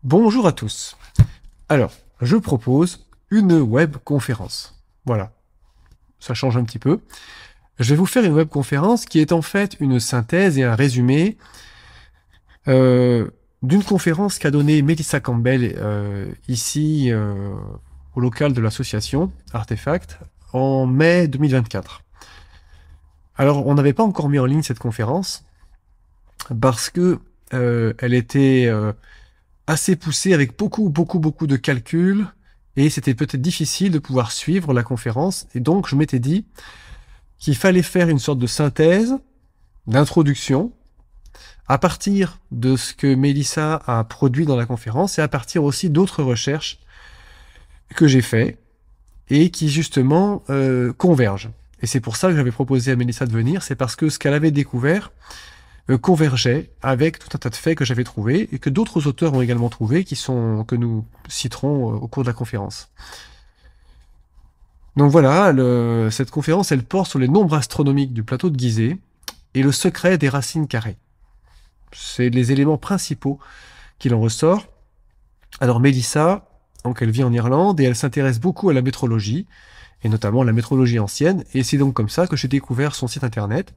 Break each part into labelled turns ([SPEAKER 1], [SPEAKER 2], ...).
[SPEAKER 1] Bonjour à tous. Alors, je propose une webconférence. Voilà, ça change un petit peu. Je vais vous faire une webconférence qui est en fait une synthèse et un résumé d'une conférence qu'a donnée Melissa Campbell ici au local de l'association Artefact en mai 2024. Alors, on n'avait pas encore mis en ligne cette conférence parce que elle était assez poussée avec beaucoup de calculs et c'était peut-être difficile de pouvoir suivre la conférence. Et donc, je m'étais dit qu'il fallait faire une sorte de synthèse, d'introduction, à partir de ce que Mélissa a produit dans la conférence et à partir aussi d'autres recherches que j'ai fait et qui justement convergent. Et c'est pour ça que j'avais proposé à Mélissa de venir, c'est parce que ce qu'elle avait découvert convergeait avec tout un tas de faits que j'avais trouvés et que d'autres auteurs ont également trouvés, que nous citerons au cours de la conférence. Donc voilà, cette conférence, elle porte sur les nombres astronomiques du plateau de Gizeh et le secret des racines carrées. C'est les éléments principaux qu'il en ressort. Alors Mélissa, donc elle vit en Irlande et elle s'intéresse beaucoup à la métrologie, et notamment la métrologie ancienne, et c'est donc comme ça que j'ai découvert son site internet.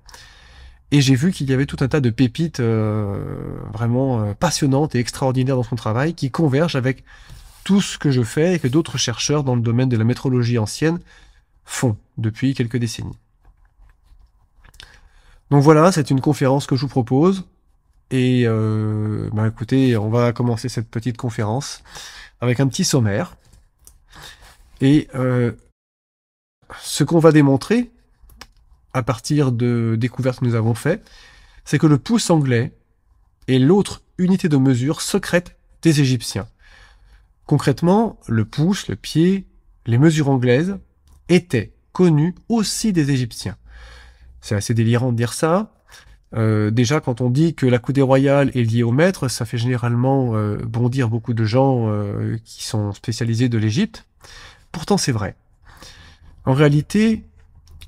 [SPEAKER 1] Et j'ai vu qu'il y avait tout un tas de pépites vraiment passionnantes et extraordinaires dans son travail qui convergent avec tout ce que je fais et que d'autres chercheurs dans le domaine de la métrologie ancienne font depuis quelques décennies. Donc voilà, c'est une conférence que je vous propose. Et écoutez, on va commencer cette petite conférence avec un petit sommaire. Et ce qu'on va démontrer, à partir de découvertes que nous avons faites, c'est que le pouce anglais est l'autre unité de mesure secrète des Égyptiens. Concrètement, le pouce, le pied, les mesures anglaises étaient connues aussi des Égyptiens. C'est assez délirant de dire ça. Déjà, quand on dit que la coudée royale est liée au mètre, ça fait généralement bondir beaucoup de gens qui sont spécialisés de l'Égypte. Pourtant, c'est vrai. En réalité,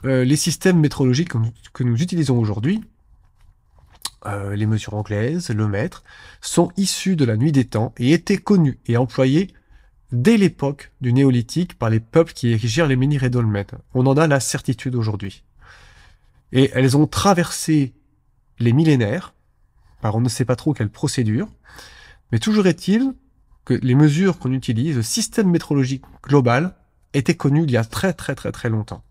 [SPEAKER 1] les systèmes métrologiques que nous utilisons aujourd'hui, les mesures anglaises, le mètre, sont issus de la nuit des temps et étaient connus et employés dès l'époque du néolithique par les peuples qui érigèrent les menhirs et dolmens. On en a la certitude aujourd'hui. Et elles ont traversé les millénaires, par on ne sait pas trop quelle procédure, mais toujours est-il que les mesures qu'on utilise, le système métrologique global, était connu il y a très longtemps.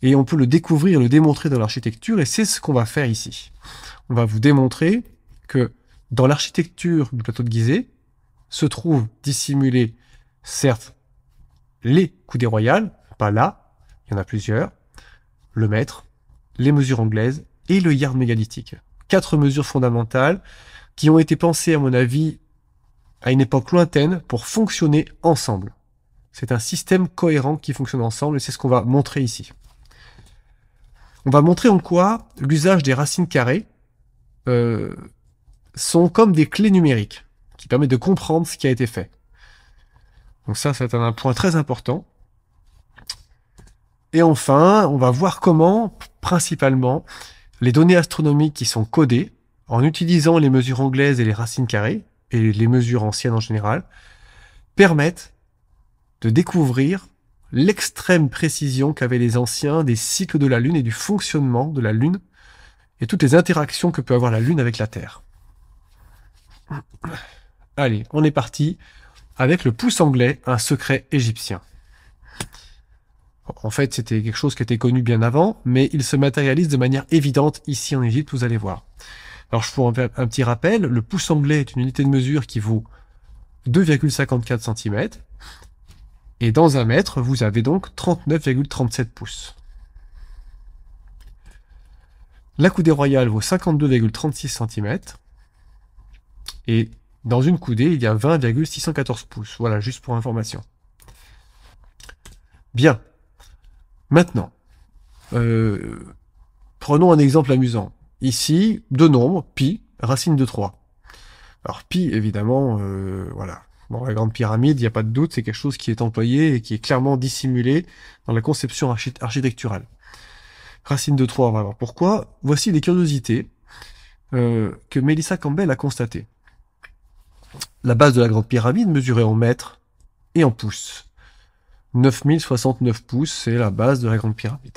[SPEAKER 1] Et on peut le découvrir, le démontrer dans l'architecture, et c'est ce qu'on va faire ici. On va vous démontrer que dans l'architecture du plateau de Gizeh se trouvent dissimulés, certes, les coudées royales, pas là, il y en a plusieurs, le mètre, les mesures anglaises et le yard mégalithique. 4 mesures fondamentales qui ont été pensées, à mon avis, à une époque lointaine pour fonctionner ensemble. C'est un système cohérent qui fonctionne ensemble et c'est ce qu'on va montrer ici. On va montrer en quoi l'usage des racines carrées sont comme des clés numériques qui permettent de comprendre ce qui a été fait. Donc ça, c'est un point très important. Et enfin, on va voir comment, principalement, les données astronomiques qui sont codées, en utilisant les mesures anglaises et les racines carrées, et les mesures anciennes en général, permettent de découvrir l'extrême précision qu'avaient les anciens des cycles de la Lune et du fonctionnement de la Lune, et toutes les interactions que peut avoir la Lune avec la Terre. Allez, on est parti avec le pouce anglais, un secret égyptien. En fait, c'était quelque chose qui était connu bien avant, mais il se matérialise de manière évidente ici en Égypte, vous allez voir. Alors, je vous en fais un petit rappel, le pouce anglais est une unité de mesure qui vaut 2,54 cm, et dans un mètre, vous avez donc 39,37 pouces. La coudée royale vaut 52,36 cm, et dans une coudée, il y a 20,614 pouces. Voilà, juste pour information. Bien. Maintenant, prenons un exemple amusant. Ici, deux nombres, pi, racine de 3. Alors pi, évidemment, voilà. Dans la grande pyramide, il n'y a pas de doute, c'est quelque chose qui est employé et qui est clairement dissimulé dans la conception architecturale. Racine de 3, on va voir pourquoi. Voici des curiosités que Melissa Campbell a constatées. La base de la grande pyramide mesurait en mètres et en pouces. 9069 pouces, c'est la base de la grande pyramide.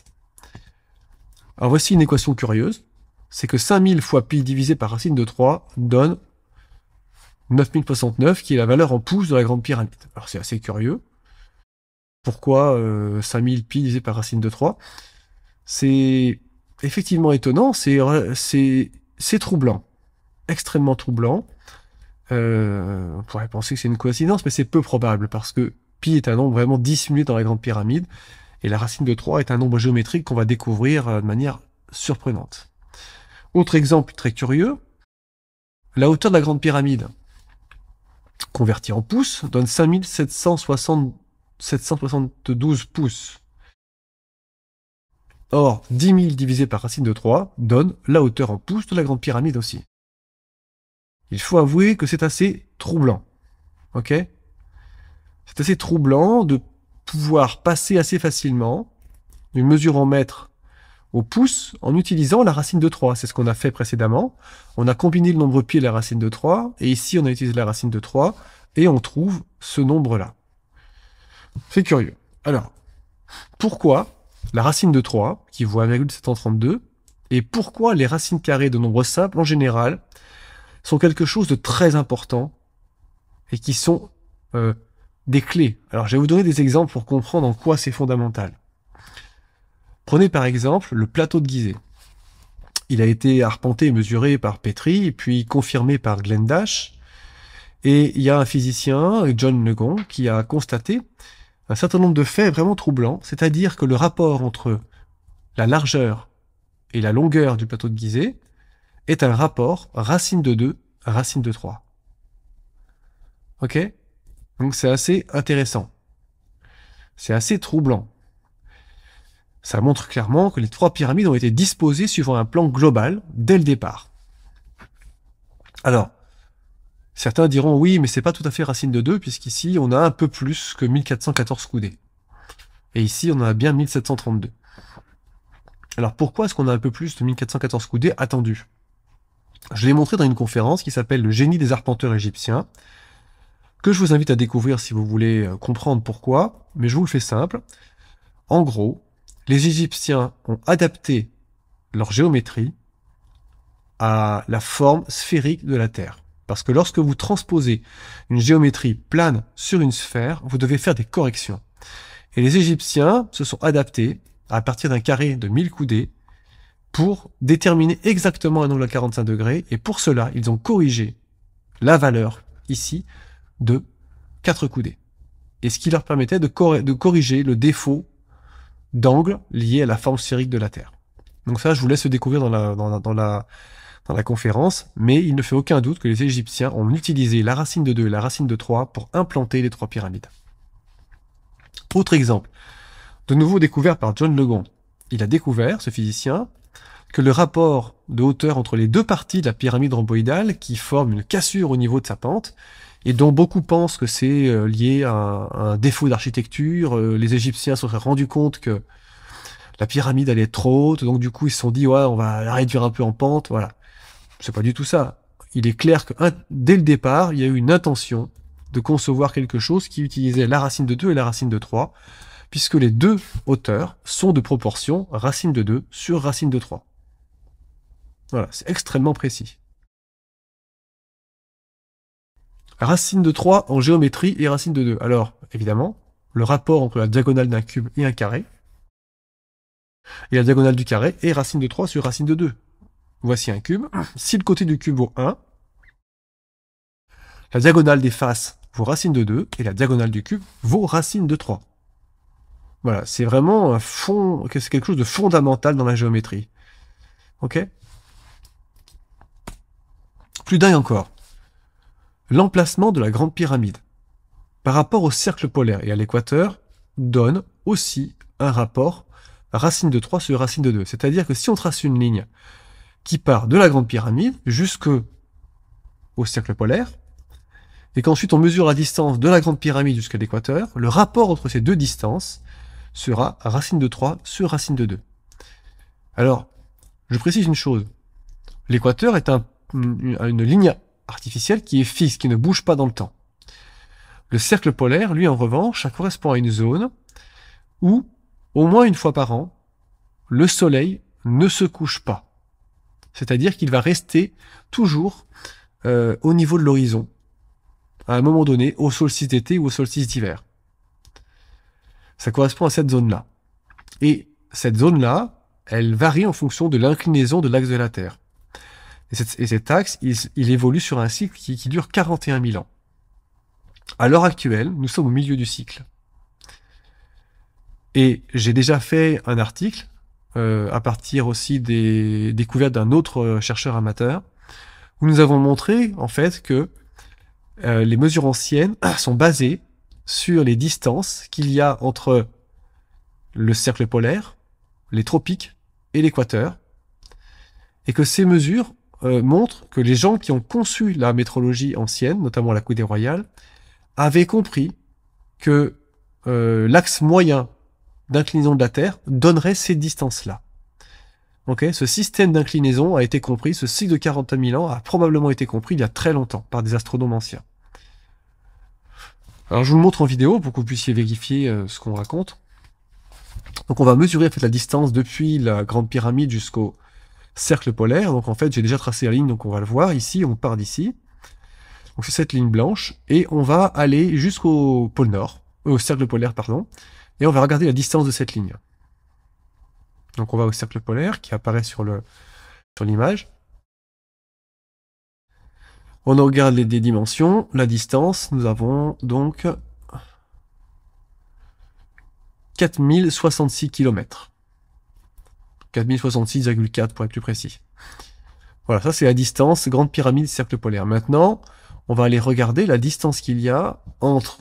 [SPEAKER 1] Alors voici une équation curieuse. C'est que 5000 fois pi divisé par racine de 3 donne 9069, qui est la valeur en pouces de la grande pyramide. Alors c'est assez curieux. Pourquoi 5000 pi divisé par racine de 3? C'est effectivement étonnant, c'est troublant. Extrêmement troublant. On pourrait penser que c'est une coïncidence, mais c'est peu probable, parce que pi est un nombre vraiment dissimulé dans la grande pyramide, et la racine de 3 est un nombre géométrique qu'on va découvrir de manière surprenante. Autre exemple très curieux, la hauteur de la grande pyramide, convertie en pouces, donne 5772 pouces. Or, 10 000 divisé par racine de 3 donne la hauteur en pouces de la grande pyramide aussi. Il faut avouer que c'est assez troublant. Ok? C'est assez troublant de pouvoir passer assez facilement d'une mesure en mètres au pouce en utilisant la racine de 3. C'est ce qu'on a fait précédemment. On a combiné le nombre pi et la racine de 3, et ici on a utilisé la racine de 3, et on trouve ce nombre-là. C'est curieux. Alors, pourquoi la racine de 3, qui vaut 1,732, et pourquoi les racines carrées de nombres simples, en général, sont quelque chose de très important, et qui sont des clés. Alors, je vais vous donner des exemples pour comprendre en quoi c'est fondamental. Prenez par exemple le plateau de Gizeh. Il a été arpenté et mesuré par Petrie, et puis confirmé par Glenn Dash. Et il y a un physicien, John Legon, qui a constaté un certain nombre de faits vraiment troublants, c'est-à-dire que le rapport entre la largeur et la longueur du plateau de Gizeh est un rapport racine de 2 à racine de 3. Ok? Donc c'est assez intéressant. C'est assez troublant. Ça montre clairement que les 3 pyramides ont été disposées suivant un plan global dès le départ. Alors, certains diront oui, mais c'est pas tout à fait racine de 2, puisqu'ici on a un peu plus que 1414 coudées. Et ici on a bien 1732. Alors pourquoi est-ce qu'on a un peu plus de 1414 coudées attendu? Je l'ai montré dans une conférence qui s'appelle Le génie des arpenteurs égyptiens, que je vous invite à découvrir si vous voulez comprendre pourquoi, mais je vous le fais simple. En gros, les Égyptiens ont adapté leur géométrie à la forme sphérique de la Terre. Parce que lorsque vous transposez une géométrie plane sur une sphère, vous devez faire des corrections. Et les Égyptiens se sont adaptés à partir d'un carré de 1000 coudées pour déterminer exactement un angle à 45 degrés. Et pour cela, ils ont corrigé la valeur, ici, de 4 coudées. Et ce qui leur permettait de corriger le défaut d'angle lié à la forme sphérique de la Terre. Donc ça, je vous laisse le découvrir dans la conférence, mais il ne fait aucun doute que les Égyptiens ont utilisé la racine de 2 et la racine de 3 pour implanter les 3 pyramides. Autre exemple, de nouveau découvert par John Legon. Il a découvert, ce physicien, que le rapport de hauteur entre les deux parties de la pyramide rhomboïdale, qui forme une cassure au niveau de sa pente, et dont beaucoup pensent que c'est lié à un défaut d'architecture, les Égyptiens se seraient rendus compte que la pyramide allait être trop haute, donc du coup ils se sont dit ouais, on va la réduire un peu en pente, voilà. C'est pas du tout ça. Il est clair que dès le départ, il y a eu une intention de concevoir quelque chose qui utilisait la racine de 2 et la racine de 3, puisque les deux hauteurs sont de proportion racine de 2 sur racine de 3. Voilà, c'est extrêmement précis. Racine de 3 en géométrie et racine de 2. Alors, évidemment, le rapport entre la diagonale d'un cube et un carré, et la diagonale du carré est racine de 3 sur racine de 2. Voici un cube. Si le côté du cube vaut 1, la diagonale des faces vaut racine de 2, et la diagonale du cube vaut racine de 3. Voilà, c'est vraiment c'est quelque chose de fondamental dans la géométrie. Ok? Plus dingue encore. L'emplacement de la grande pyramide, par rapport au cercle polaire et à l'équateur, donne aussi un rapport racine de 3 sur racine de 2. C'est-à-dire que si on trace une ligne qui part de la grande pyramide jusqu'au cercle polaire, et qu'ensuite on mesure la distance de la grande pyramide jusqu'à l'équateur, le rapport entre ces deux distances sera racine de 3 sur racine de 2. Alors, je précise une chose. L'équateur est une ligne artificiel qui est fixe, qui ne bouge pas dans le temps. Le cercle polaire, lui, en revanche, ça correspond à une zone où, au moins une fois par an, le soleil ne se couche pas. C'est-à-dire qu'il va rester toujours au niveau de l'horizon, à un moment donné, au solstice d'été ou au solstice d'hiver. Ça correspond à cette zone-là. Et cette zone-là, elle varie en fonction de l'inclinaison de l'axe de la Terre. Et cet axe, il évolue sur un cycle qui dure 41 000 ans. À l'heure actuelle, nous sommes au milieu du cycle. Et j'ai déjà fait un article, à partir aussi des découvertes d'un autre chercheur amateur, où nous avons montré, en fait, que les mesures anciennes sont basées sur les distances qu'il y a entre le cercle polaire, les tropiques et l'équateur, et que ces mesures montrent que les gens qui ont conçu la météorologie ancienne, notamment la coudée royale, avaient compris que l'axe moyen d'inclinaison de la Terre donnerait ces distances-là. Okay, ce système d'inclinaison a été compris, ce cycle de 40 000 ans a probablement été compris il y a très longtemps par des astronomes anciens. Alors je vous le montre en vidéo pour que vous puissiez vérifier ce qu'on raconte. Donc on va mesurer en fait la distance depuis la Grande Pyramide jusqu'au cercle polaire. Donc en fait j'ai déjà tracé la ligne, donc on va le voir ici, on part d'ici. Donc c'est cette ligne blanche, et on va aller jusqu'au pôle Nord, au cercle polaire, pardon, et on va regarder la distance de cette ligne. Donc on va au cercle polaire qui apparaît sur l'image. On regarde les dimensions, la distance, nous avons donc 4066 km. 4066,4 pour être plus précis. Voilà, ça c'est la distance Grande Pyramide cercle polaire. Maintenant, on va aller regarder la distance qu'il y a entre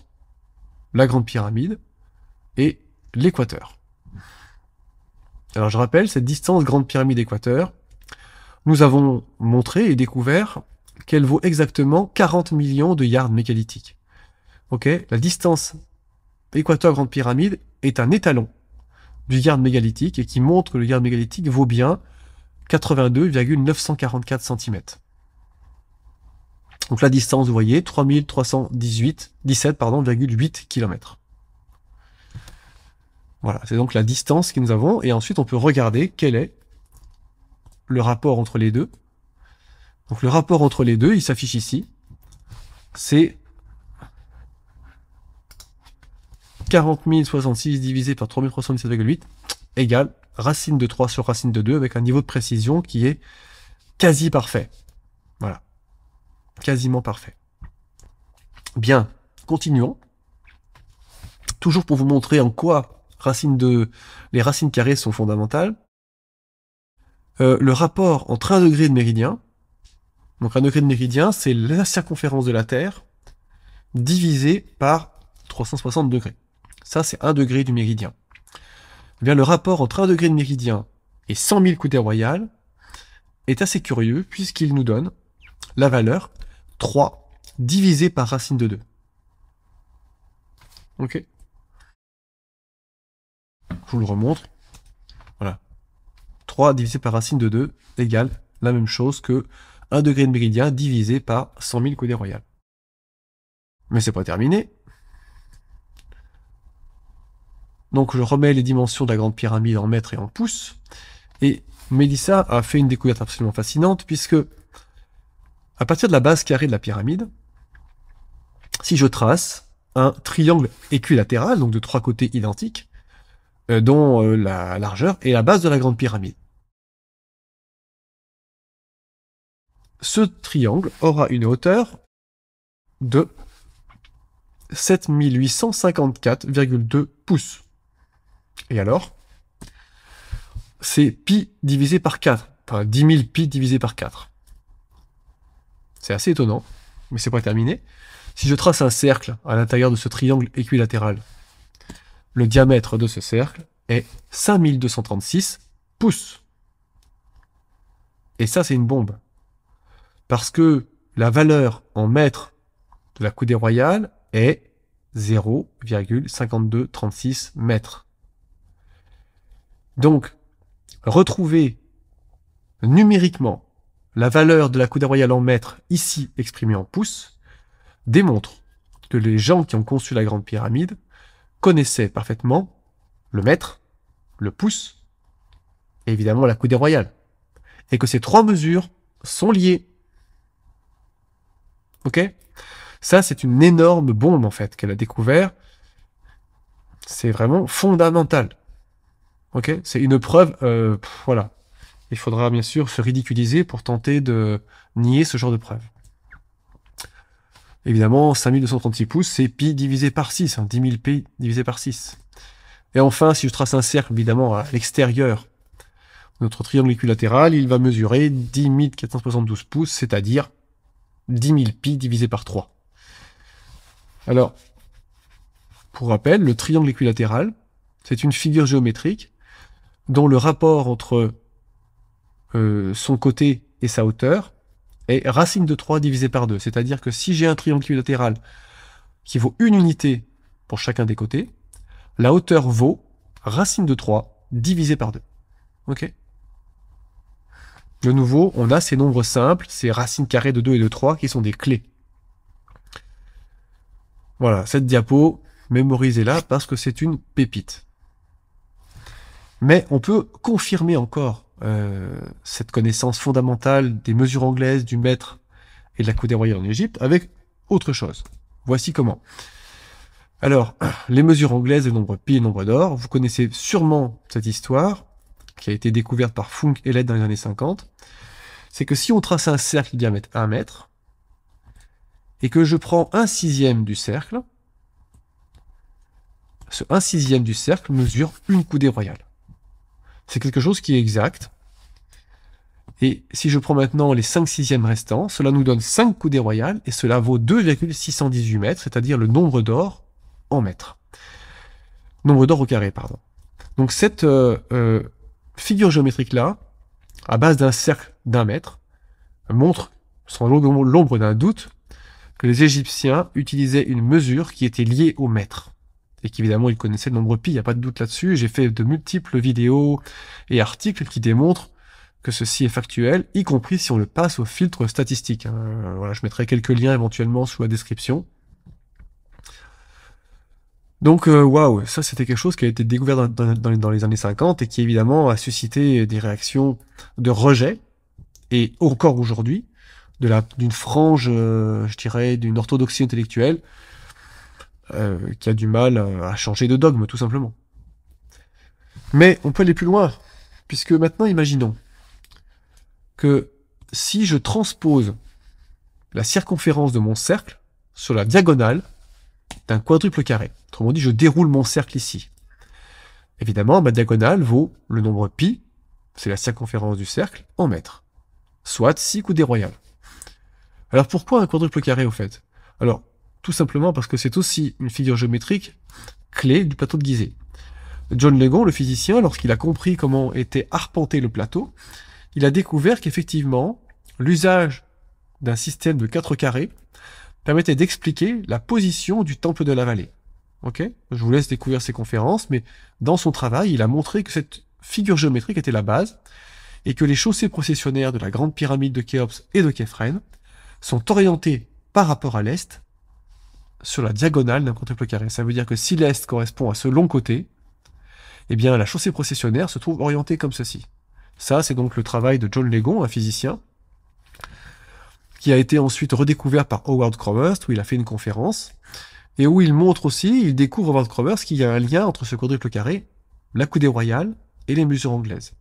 [SPEAKER 1] la Grande Pyramide et l'équateur. Alors je rappelle, cette distance Grande Pyramide équateur, nous avons montré et découvert qu'elle vaut exactement 40 millions de yards mégalithiques. Ok, la distance équateur Grande Pyramide est un étalon du yard mégalithique et qui montre que le yard mégalithique vaut bien 82,944 cm. Donc la distance, vous voyez, 3317,8 km. Voilà, c'est donc la distance que nous avons, et ensuite on peut regarder quel est le rapport entre les deux. Donc le rapport entre les deux, il s'affiche ici, c'est 40 066 divisé par 3317,8 égale racine de 3 sur racine de 2 avec un niveau de précision qui est quasi parfait. Voilà. Quasiment parfait. Bien, continuons. Toujours pour vous montrer en quoi les racines carrées sont fondamentales. Le rapport entre 1 degré de méridien, donc 1 degré de méridien, c'est la circonférence de la Terre divisé par 360 degrés. Ça, c'est 1 degré du méridien. Eh bien, le rapport entre 1 degré de méridien et 100 000 coudées royales est assez curieux puisqu'il nous donne la valeur 3 divisé par racine de 2. Ok. Je vous le remontre. Voilà. 3 divisé par racine de 2 égale la même chose que 1 degré de méridien divisé par 100 000 coudées royales. Mais c'est pas terminé. Donc je remets les dimensions de la Grande Pyramide en mètres et en pouces. Et Mélissa a fait une découverte absolument fascinante, puisque à partir de la base carrée de la pyramide, si je trace un triangle équilatéral, donc de 3 côtés identiques, dont la largeur est la base de la Grande Pyramide, ce triangle aura une hauteur de 7854,2 pouces. Et alors, c'est pi divisé par 4, enfin 10 000 pi divisé par 4. C'est assez étonnant, mais c'est pas terminé. Si je trace un cercle à l'intérieur de ce triangle équilatéral, le diamètre de ce cercle est 5236 pouces. Et ça, c'est une bombe. Parce que la valeur en mètres de la coudée royale est 0,5236 mètres. Donc, retrouver numériquement la valeur de la coudée royale en mètres, ici exprimée en pouces, démontre que les gens qui ont conçu la Grande Pyramide connaissaient parfaitement le mètre, le pouce, et évidemment la coudée royale. Et que ces trois mesures sont liées. Ok? Ça, c'est une énorme bombe, en fait, qu'elle a découvert. C'est vraiment fondamental. Ok? C'est une preuve, voilà. Il faudra bien sûr se ridiculiser pour tenter de nier ce genre de preuve. Évidemment, 5236 pouces, c'est pi divisé par 6, 10 000 pi divisé par 6. Et enfin, si je trace un cercle, évidemment, à l'extérieur de notre triangle équilatéral, il va mesurer 10 472 pouces, c'est-à-dire 10 000 pi divisé par 3. Alors, pour rappel, le triangle équilatéral, c'est une figure géométrique dont le rapport entre son côté et sa hauteur est racine de 3 divisé par 2. C'est-à-dire que si j'ai un triangle équilatéral qui vaut une unité pour chacun des côtés, la hauteur vaut racine de 3 divisé par 2. Ok? De nouveau, on a ces nombres simples, ces racines carrées de 2 et de 3 qui sont des clés. Voilà, cette diapo, mémorisez-la parce que c'est une pépite. Mais on peut confirmer encore cette connaissance fondamentale des mesures anglaises, du mètre et de la coudée royale en Égypte avec autre chose. Voici comment. Alors, les mesures anglaises, le nombre pi et le nombre d'or, vous connaissez sûrement cette histoire qui a été découverte par Funk et Led dans les années 50. C'est que si on trace un cercle de diamètre 1 mètre et que je prends 1/6 du cercle, ce 1/6 du cercle mesure une coudée royale. C'est quelque chose qui est exact. Et si je prends maintenant les 5/6 restants, cela nous donne 5 coudées royales, et cela vaut 2,618 mètres, c'est-à-dire le nombre d'or en mètres. Nombre d'or au carré, pardon. Donc cette figure géométrique-là, à base d'un cercle d'1 mètre, montre, sans l'ombre d'un doute, que les Égyptiens utilisaient une mesure qui était liée au mètre. Et qu'évidemment, ils connaissaient le nombre pi, il n'y a pas de doute là-dessus. J'ai fait de multiples vidéos et articles qui démontrent que ceci est factuel, y compris si on le passe au filtre statistique. Voilà, je mettrai quelques liens éventuellement sous la description. Donc, waouh, ça c'était quelque chose qui a été découvert dans les années 50 et qui évidemment a suscité des réactions de rejet, et encore aujourd'hui, d'une frange, je dirais, d'une orthodoxie intellectuelle, qui a du mal à changer de dogme, tout simplement. Mais on peut aller plus loin, puisque maintenant, imaginons que si je transpose la circonférence de mon cercle sur la diagonale d'un quadruple carré, autrement dit, je déroule mon cercle ici. Évidemment, ma diagonale vaut le nombre pi, c'est la circonférence du cercle, en mètres, soit 6 coudées royales. Alors pourquoi un quadruple carré, au fait? Alors, tout simplement parce que c'est aussi une figure géométrique clé du plateau de Gizeh. John Legon, le physicien, lorsqu'il a compris comment était arpenté le plateau, il a découvert qu'effectivement, l'usage d'un système de 4 carrés permettait d'expliquer la position du temple de la vallée. Ok? Je vous laisse découvrir ses conférences, mais dans son travail, il a montré que cette figure géométrique était la base, et que les chaussées processionnaires de la grande pyramide de Khéops et de Képhren sont orientées par rapport à l'est, sur la diagonale d'un quadruple carré. Ça veut dire que si l'est correspond à ce long côté, eh bien la chaussée processionnaire se trouve orientée comme ceci. Ça, c'est donc le travail de John Legon, un physicien, qui a été ensuite redécouvert par Howard Crowhurst, où il a fait une conférence, et où il montre aussi, il découvre Howard Crowhurst qu'il y a un lien entre ce quadruple carré, la coudée royale et les mesures anglaises.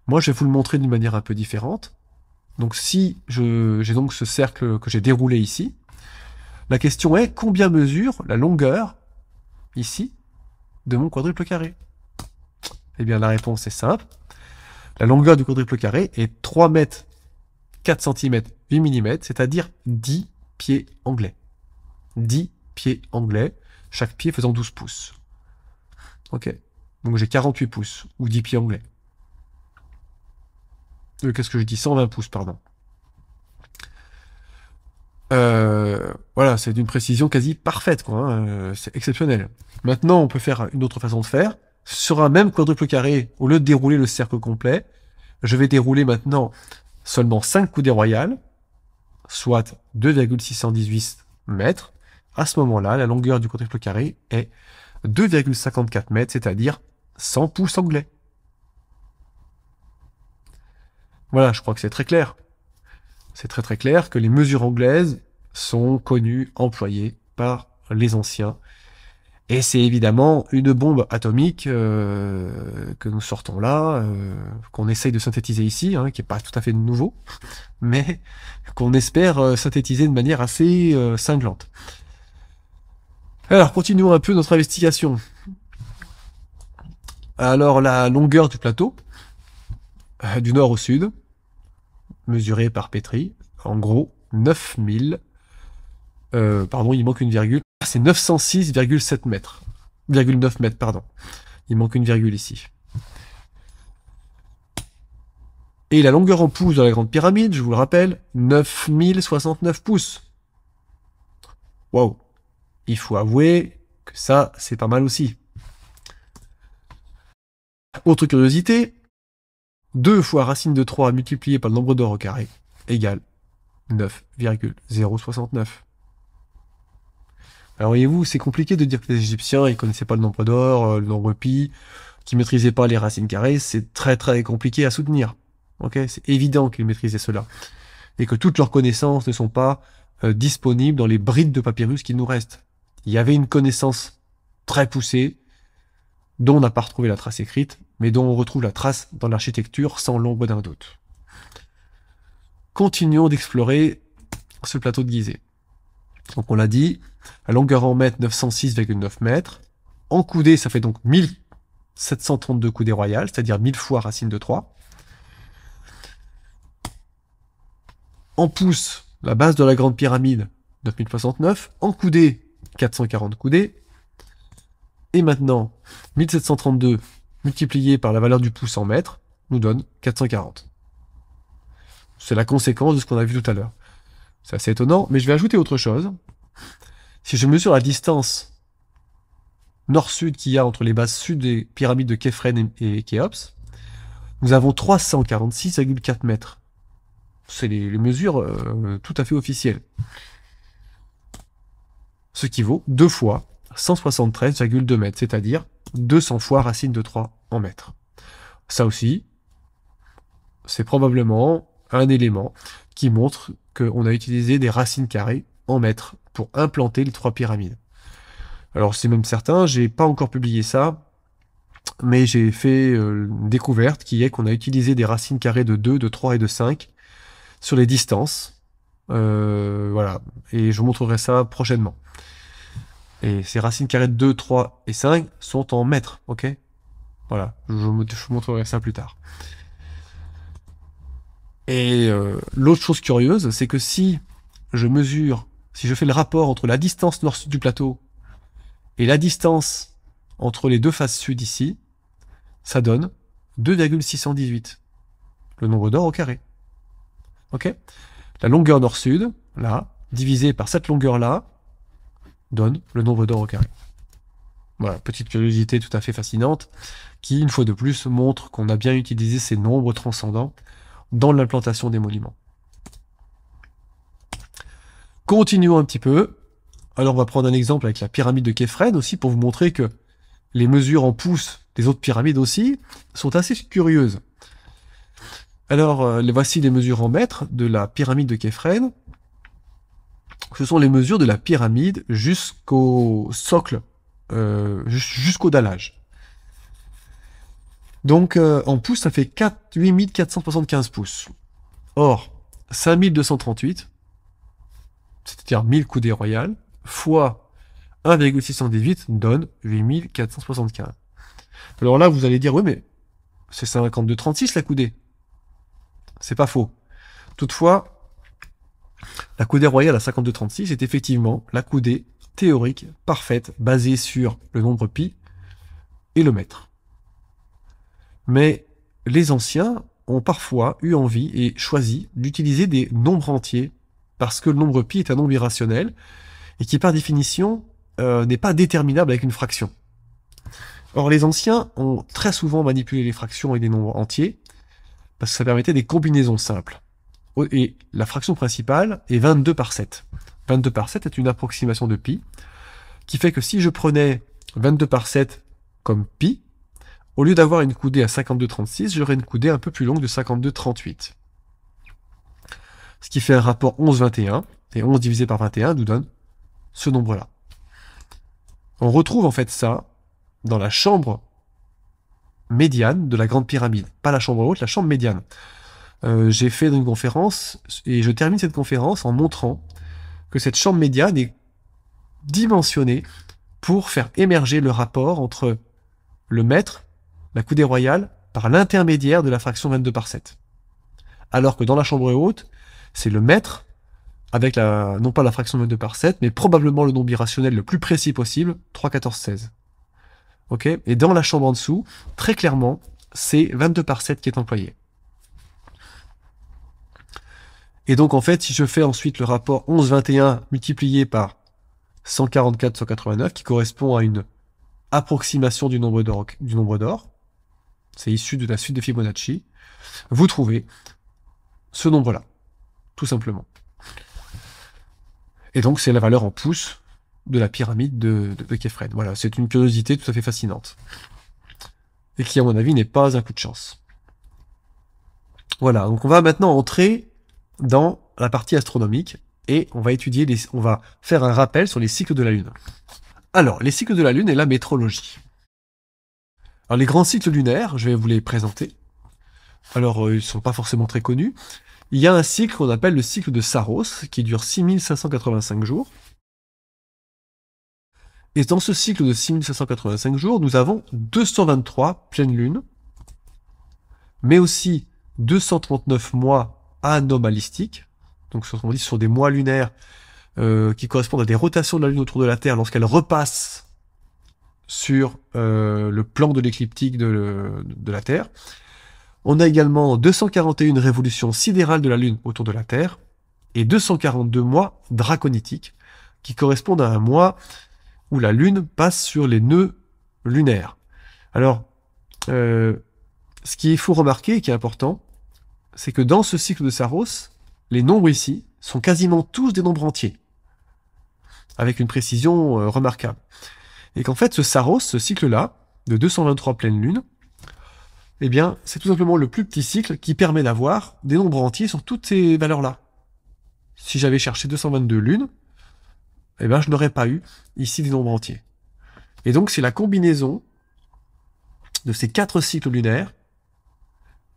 [SPEAKER 1] Moi, je vais vous le montrer d'une manière un peu différente. Donc si j'ai donc ce cercle que j'ai déroulé ici, la question est combien mesure la longueur, ici, de mon quadruple carré? Eh bien la réponse est simple. La longueur du quadruple carré est 3 mètres, 4 cm, 8 mm, c'est-à-dire 10 pieds anglais. 10 pieds anglais, chaque pied faisant 12 pouces. Ok. Donc j'ai 48 pouces, ou 10 pieds anglais. Qu'est-ce que je dis? 120 pouces, pardon. Voilà, c'est d'une précision quasi parfaite, quoi. C'est exceptionnel. Maintenant, on peut faire une autre façon de faire. Sur un même quadruple carré, au lieu de dérouler le cercle complet, je vais dérouler maintenant seulement 5 coudées royales, soit 2,618 mètres, à ce moment-là, la longueur du quadruple carré est 2,54 mètres, c'est-à-dire 100 pouces anglais. Voilà, je crois que c'est très clair. C'est très très clair que les mesures anglaises sont connues, employées par les anciens. Et c'est évidemment une bombe atomique que nous sortons là, qu'on essaye de synthétiser ici, hein, qui n'est pas tout à fait nouveau, mais qu'on espère synthétiser de manière assez cinglante. Alors, continuons un peu notre investigation. Alors, la longueur du plateau, du nord au sud, mesurée par Petri, en gros, 9000... pardon, il manque une virgule. C'est 906,7 mètres. 9 mètres, pardon. Il manque une virgule ici. Et la longueur en pouces de la Grande Pyramide, je vous le rappelle, 9069 pouces. Waouh. Il faut avouer que ça, c'est pas mal aussi. Autre curiosité, 2 fois racine de 3 multiplié par le nombre d'or au carré égale 9,069. Alors voyez-vous, c'est compliqué de dire que les Égyptiens, ils connaissaient pas le nombre d'or, le nombre pi, qu'ils maîtrisaient pas les racines carrées, c'est très très compliqué à soutenir. Ok, c'est évident qu'ils maîtrisaient cela. Et que toutes leurs connaissances ne sont pas disponibles dans les brides de papyrus qui nous restent. Il y avait une connaissance très poussée, dont on n'a pas retrouvé la trace écrite, mais dont on retrouve la trace dans l'architecture sans l'ombre d'un doute. Continuons d'explorer ce plateau de Gizeh. Donc on l'a dit, la longueur en mètres, 906,9 mètres. En coudées, ça fait donc 1732 coudées royales, c'est-à-dire 1000 fois racine de 3. En pouces, la base de la Grande Pyramide, 9069. En coudées, 440 coudées. Et maintenant, 1732 multiplié par la valeur du pouce en mètres nous donne 440. C'est la conséquence de ce qu'on a vu tout à l'heure. C'est assez étonnant, mais je vais ajouter autre chose. Si je mesure la distance nord-sud qu'il y a entre les bases sud des pyramides de Képhren et Khéops, nous avons 346,4 mètres. C'est les mesures tout à fait officielles. Ce qui vaut 2 fois 173,2 mètres, c'est-à-dire 200 fois racine de 3 en mètres. Ça aussi, c'est probablement un élément qui montre qu'on a utilisé des racines carrées en mètres pour implanter les 3 pyramides. Alors c'est même certain, j'ai pas encore publié ça, mais j'ai fait une découverte qui est qu'on a utilisé des racines carrées de 2, de 3 et de 5 sur les distances. Voilà, et je vous montrerai ça prochainement. Et ces racines carrées de 2, 3 et 5 sont en mètres, ok? Voilà, je vous montrerai ça plus tard. Et l'autre chose curieuse, c'est que si je fais le rapport entre la distance nord-sud du plateau et la distance entre les deux faces sud ici, ça donne 2,618. Le nombre d'or au carré. Ok? La longueur nord-sud, là, divisée par cette longueur-là, donne le nombre d'or au carré. Voilà, petite curiosité tout à fait fascinante, qui, une fois de plus, montre qu'on a bien utilisé ces nombres transcendants dans l'implantation des monuments. Continuons un petit peu. Alors on va prendre un exemple avec la pyramide de Képhren aussi, pour vous montrer que les mesures en pouces des autres pyramides aussi sont assez curieuses. Alors voici les mesures en mètres de la pyramide de Képhren. Ce sont les mesures de la pyramide jusqu'au socle, jusqu'au dallage. Donc en pouces, ça fait 8475 pouces. Or, 5238, c'est-à-dire 1000 coudées royales, fois 1,618 donne 8475. Alors là, vous allez dire, oui, mais c'est 52,36 la coudée. C'est pas faux. Toutefois, la coudée royale à 52,36 est effectivement la coudée théorique parfaite basée sur le nombre pi et le mètre. Mais les anciens ont parfois eu envie et choisi d'utiliser des nombres entiers parce que le nombre pi est un nombre irrationnel et qui par définition n'est pas déterminable avec une fraction. Or les anciens ont très souvent manipulé les fractions et des nombres entiers parce que ça permettait des combinaisons simples. Et la fraction principale est 22 par 7. 22 par 7 est une approximation de pi, qui fait que si je prenais 22 par 7 comme pi, au lieu d'avoir une coudée à 52,36, j'aurais une coudée un peu plus longue de 52,38. Ce qui fait un rapport 11,21, et 11 divisé par 21 nous donne ce nombre-là. On retrouve en fait ça dans la chambre médiane de la grande pyramide. Pas la chambre haute, la chambre médiane. J'ai fait une conférence, et je termine cette conférence en montrant que cette chambre médiane est dimensionnée pour faire émerger le rapport entre le mètre, la coudée royale, par l'intermédiaire de la fraction 22 par 7. Alors que dans la chambre haute, c'est le mètre, avec non pas la fraction 22 par 7, mais probablement le nombre irrationnel le plus précis possible, 3, 14, 16. Ok ? Et dans la chambre en dessous, très clairement, c'est 22 par 7 qui est employé. Et donc en fait, si je fais ensuite le rapport 11,21 multiplié par 144, 189, qui correspond à une approximation du nombre d'or, c'est issu de la suite de Fibonacci, vous trouvez ce nombre-là, tout simplement. Et donc c'est la valeur en pouces de la pyramide de Kephren. Voilà, c'est une curiosité tout à fait fascinante. Et qui, à mon avis, n'est pas un coup de chance. Voilà, donc on va maintenant entrer dans la partie astronomique, et on va on va faire un rappel sur les cycles de la Lune. Alors, les cycles de la Lune et la métrologie. Alors, les grands cycles lunaires, je vais vous les présenter. Alors, ils ne sont pas forcément très connus. Il y a un cycle qu'on appelle le cycle de Saros, qui dure 6585 jours. Et dans ce cycle de 6585 jours, nous avons 223 pleines lunes, mais aussi 239 mois anomalistiques. Donc, ce sont des mois lunaires qui correspondent à des rotations de la Lune autour de la Terre lorsqu'elle repasse sur le plan de l'écliptique de la Terre. On a également 241 révolutions sidérales de la Lune autour de la Terre et 242 mois draconitiques qui correspondent à un mois où la Lune passe sur les nœuds lunaires. Alors, ce qu'il faut remarquer et qui est important, c'est que dans ce cycle de Saros, les nombres ici sont quasiment tous des nombres entiers, avec une précision remarquable. Et qu'en fait, ce Saros, ce cycle-là, de 223 pleines lunes, eh bien, c'est tout simplement le plus petit cycle qui permet d'avoir des nombres entiers sur toutes ces valeurs-là. Si j'avais cherché 222 lunes, eh bien, je n'aurais pas eu ici des nombres entiers. Et donc, c'est la combinaison de ces 4 cycles lunaires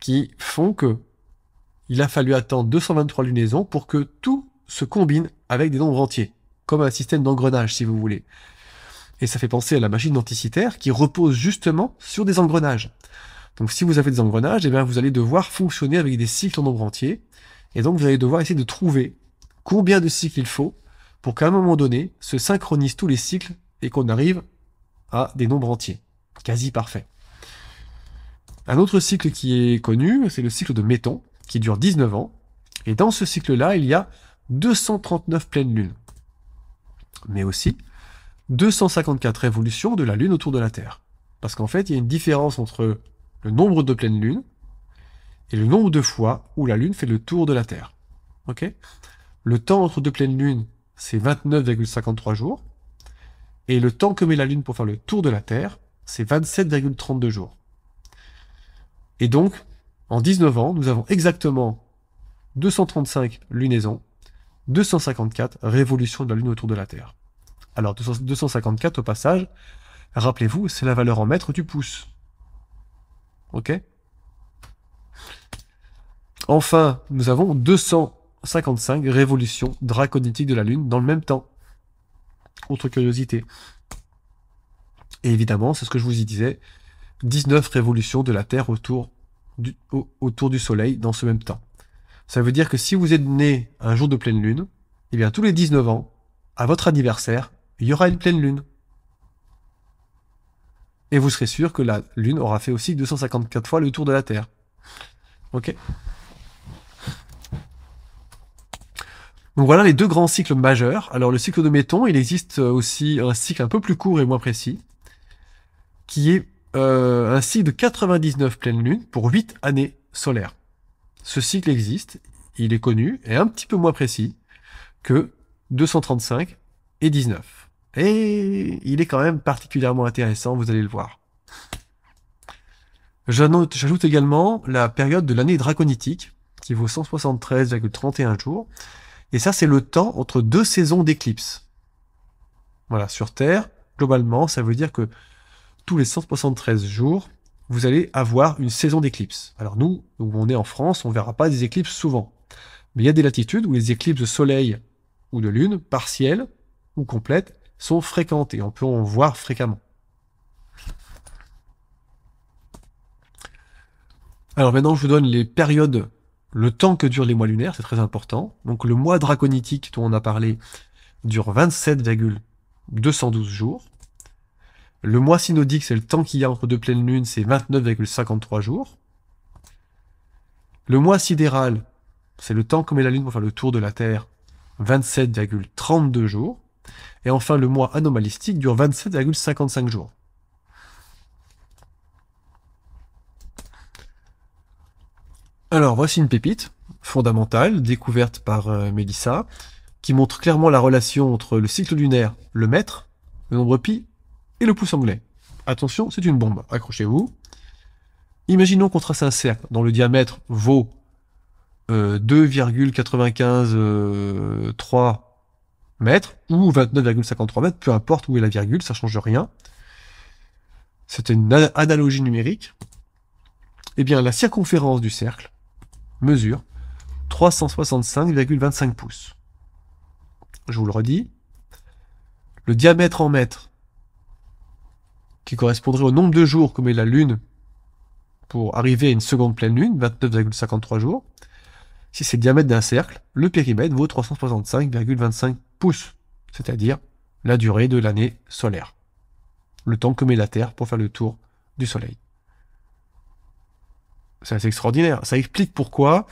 [SPEAKER 1] qui font que il a fallu attendre 223 lunaisons pour que tout se combine avec des nombres entiers, comme un système d'engrenage, si vous voulez. Et ça fait penser à la machine denticitaire qui repose justement sur des engrenages. Donc si vous avez des engrenages, eh bien, vous allez devoir fonctionner avec des cycles en nombre entier, et donc vous allez devoir essayer de trouver combien de cycles il faut pour qu'à un moment donné, se synchronisent tous les cycles et qu'on arrive à des nombres entiers, quasi parfaits. Un autre cycle qui est connu, c'est le cycle de Méton, qui dure 19 ans, et dans ce cycle-là, il y a 239 pleines lunes, mais aussi 254 révolutions de la Lune autour de la Terre. Parce qu'en fait, il y a une différence entre le nombre de pleines lunes et le nombre de fois où la Lune fait le tour de la Terre. Ok ? Le temps entre deux pleines lunes, c'est 29,53 jours, et le temps que met la Lune pour faire le tour de la Terre, c'est 27,32 jours. Et donc, en 19 ans, nous avons exactement 235 lunaisons, 254 révolutions de la Lune autour de la Terre. Alors, 254, au passage, rappelez-vous, c'est la valeur en mètres du pouce. Ok ? Enfin, nous avons 255 révolutions draconitiques de la Lune dans le même temps. Autre curiosité. Et évidemment, c'est ce que je vous y disais, 19 révolutions de la Terre autour du Soleil dans ce même temps. Ça veut dire que si vous êtes né un jour de pleine lune, eh bien tous les 19 ans, à votre anniversaire, il y aura une pleine lune. Et vous serez sûr que la Lune aura fait aussi 254 fois le tour de la Terre. Ok ? Donc voilà les deux grands cycles majeurs. Alors le cycle de Méton, il existe aussi un cycle un peu plus court et moins précis, qui est un cycle de 99 pleines lunes pour 8 années solaires. Ce cycle existe, il est connu et un petit peu moins précis que 235 et 19. Et il est quand même particulièrement intéressant, vous allez le voir. J'ajoute également la période de l'année draconitique, qui vaut 173,31 jours. Et ça, c'est le temps entre deux saisons d'éclipse. Voilà, sur Terre, globalement, ça veut dire que tous les 173 jours, vous allez avoir une saison d'éclipse. Alors nous, où on est en France, on ne verra pas des éclipses souvent. Mais il y a des latitudes où les éclipses de soleil ou de lune, partielles ou complètes, sont fréquentes et on peut en voir fréquemment. Alors maintenant, je vous donne les périodes, le temps que durent les mois lunaires, c'est très important. Donc le mois draconitique dont on a parlé dure 27,212 jours. Le mois synodique, c'est le temps qu'il y a entre deux pleines lunes, c'est 29,53 jours. Le mois sidéral, c'est le temps que met la Lune pour faire le tour de la Terre, 27,32 jours. Et enfin, le mois anomalistique dure 27,55 jours. Alors, voici une pépite fondamentale, découverte par Mélissa, qui montre clairement la relation entre le cycle lunaire, le mètre, le nombre pi, et le pouce anglais. Attention, c'est une bombe, accrochez-vous. Imaginons qu'on trace un cercle dont le diamètre vaut 2,953 mètres ou 29,53 mètres, peu importe où est la virgule, ça change rien. C'est une analogie numérique. Eh bien, la circonférence du cercle mesure 365,25 pouces. Je vous le redis. Le diamètre en mètres, qui correspondrait au nombre de jours que met la Lune pour arriver à une seconde pleine Lune, 29,53 jours. Si c'est le diamètre d'un cercle, le périmètre vaut 365,25 pouces, c'est-à-dire la durée de l'année solaire. Le temps que met la Terre pour faire le tour du Soleil. C'est assez extraordinaire. Ça explique pourquoi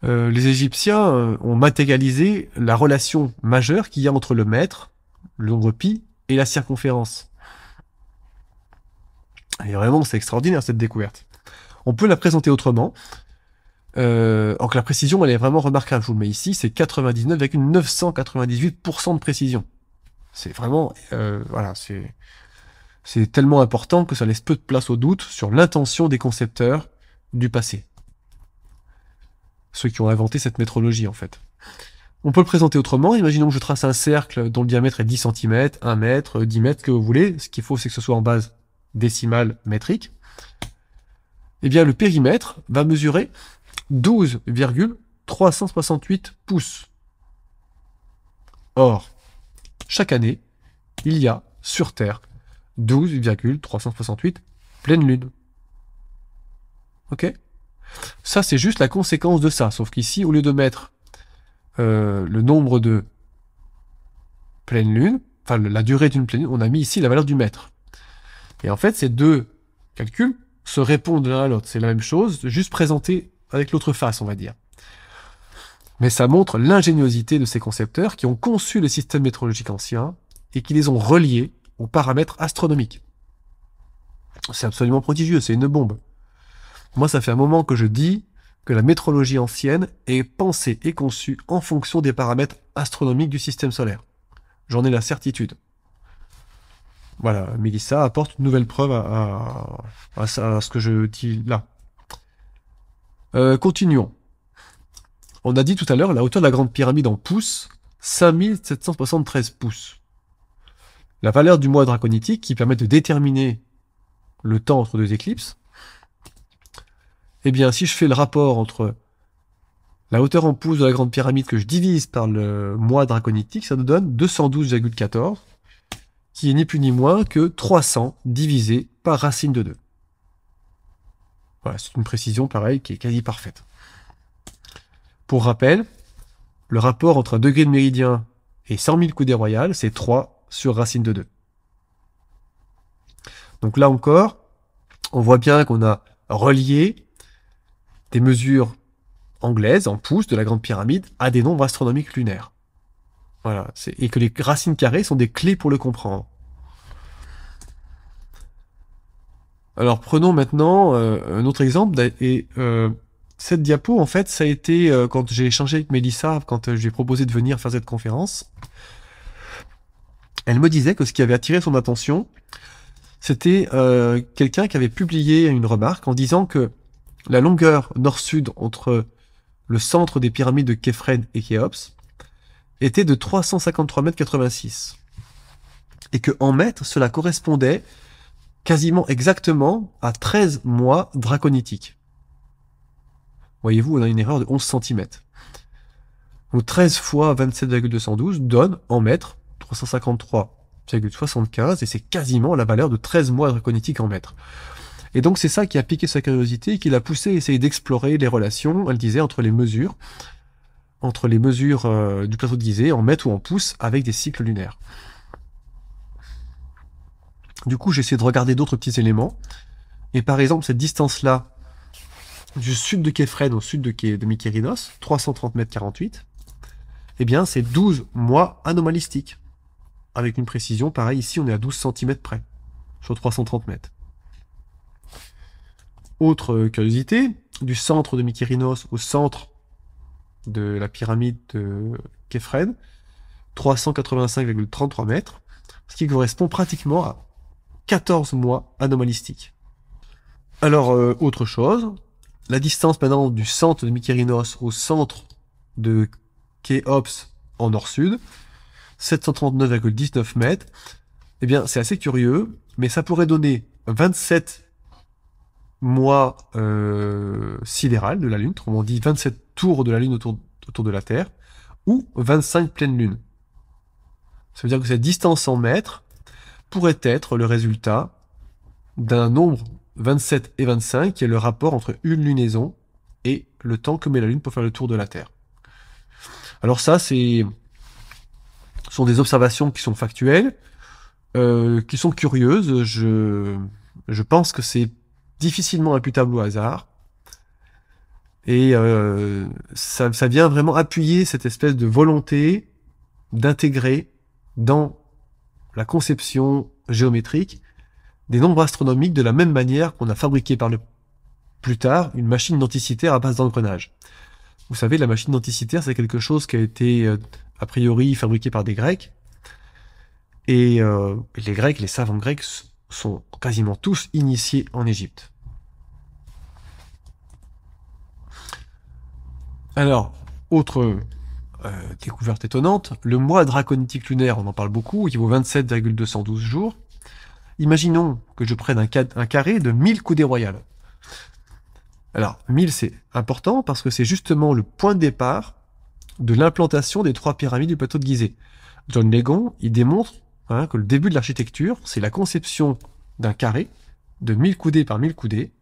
[SPEAKER 1] les Égyptiens ont matérialisé la relation majeure qu'il y a entre le mètre, le nombre pi, et la circonférence. Et vraiment, c'est extraordinaire cette découverte. On peut la présenter autrement. Alors que la précision, elle est vraiment remarquable. Je vous le mets ici, c'est 99,998% de précision. C'est vraiment, voilà, c'est tellement important que ça laisse peu de place au doute sur l'intention des concepteurs du passé. Ceux qui ont inventé cette métrologie, en fait. On peut le présenter autrement. Imaginons que je trace un cercle dont le diamètre est 10 cm, 1 mètre, 10 mètres, que vous voulez. Ce qu'il faut, c'est que ce soit en base décimale métrique. Eh bien, le périmètre va mesurer 12,368 pouces. Or, chaque année, il y a sur Terre 12,368 pleines lunes. Ok? Ça, c'est juste la conséquence de ça. Sauf qu'ici, au lieu de mettre le nombre de pleines lunes, enfin la durée d'une pleine lune, on a mis ici la valeur du mètre. Et en fait, ces deux calculs se répondent l'un à l'autre. C'est la même chose, juste présenté avec l'autre face, on va dire. Mais ça montre l'ingéniosité de ces concepteurs qui ont conçu les systèmes météorologiques anciens et qui les ont reliés aux paramètres astronomiques. C'est absolument prodigieux, c'est une bombe. Moi, ça fait un moment que je dis que la météorologie ancienne est pensée et conçue en fonction des paramètres astronomiques du système solaire. J'en ai la certitude. Voilà, Mélissa apporte une nouvelle preuve à ce que je dis là. Continuons. On a dit tout à l'heure la hauteur de la Grande Pyramide en pouces, 5773 pouces. La valeur du mois draconitique qui permet de déterminer le temps entre deux éclipses. Eh bien, si je fais le rapport entre la hauteur en pouces de la Grande Pyramide que je divise par le mois draconitique, ça nous donne 212,14, qui est ni plus ni moins que 300 divisé par racine de 2. Voilà, c'est une précision pareille qui est quasi parfaite. Pour rappel, le rapport entre un degré de méridien et 100 000 coudées royales, c'est 3 sur racine de 2. Donc là encore, on voit bien qu'on a relié des mesures anglaises en pouces de la Grande Pyramide à des nombres astronomiques lunaires. Voilà, et que les racines carrées sont des clés pour le comprendre. Alors prenons maintenant un autre exemple, et cette diapo, en fait, ça a été, quand j'ai échangé avec Mélissa, quand je lui ai proposé de venir faire cette conférence, elle me disait que ce qui avait attiré son attention, c'était quelqu'un qui avait publié une remarque en disant que la longueur nord-sud entre le centre des pyramides de Képhren et Khéops était de 353,86 m. Et que en mètres, cela correspondait quasiment exactement à 13 mois draconitiques. Voyez-vous, on a une erreur de 11 cm. Donc 13 fois 27,212 donne, en mètres, 353,75, et c'est quasiment la valeur de 13 mois draconitiques en mètres. Et donc c'est ça qui a piqué sa curiosité et qui l'a poussé à essayer d'explorer les relations, elle disait, entre les mesures du plateau de Gizeh en mètres ou en pouces avec des cycles lunaires. Du coup, j'ai essayé de regarder d'autres petits éléments. Et par exemple, cette distance-là, du sud de Képhren au sud de Mykérinos, 330,48 m, eh bien, c'est 12 mois anomalistiques. Avec une précision, pareil, ici, on est à 12 cm près, sur 330 mètres. Autre curiosité, du centre de Mykérinos au centre de la pyramide de Képhren, 385,33 mètres, ce qui correspond pratiquement à 14 mois anomalistiques. Alors, autre chose, la distance maintenant du centre de Mykérinos au centre de Khéops en nord-sud, 739,19 mètres, eh bien c'est assez curieux, mais ça pourrait donner 27 mois sidéral de la Lune, autrement dit 27 tours de la Lune autour de la Terre, ou 25 pleines lunes. Ça veut dire que cette distance en mètres pourrait être le résultat d'un nombre 27 et 25, qui est le rapport entre une lunaison et le temps que met la Lune pour faire le tour de la Terre. Alors ça, ce sont des observations qui sont factuelles, qui sont curieuses. Je pense que c'est difficilement imputable au hasard. Et ça vient vraiment appuyer cette espèce de volonté d'intégrer dans la conception géométrique des nombres astronomiques de la même manière qu'on a fabriqué plus tard une machine denticitaire à base d'engrenage. Vous savez, la machine denticitaire, c'est quelque chose qui a été a priori fabriqué par des Grecs. Et les Grecs, les savants grecs, sont quasiment tous initiés en Égypte. Alors, autre découverte étonnante, le mois draconitique lunaire, on en parle beaucoup, il vaut 27,212 jours. Imaginons que je prenne un carré de 1000 coudées royales. Alors, 1000 c'est important parce que c'est justement le point de départ de l'implantation des 3 pyramides du plateau de Gizeh. John Legon, il démontre que le début de l'architecture, c'est la conception d'un carré de 1000 coudées par 1000 coudées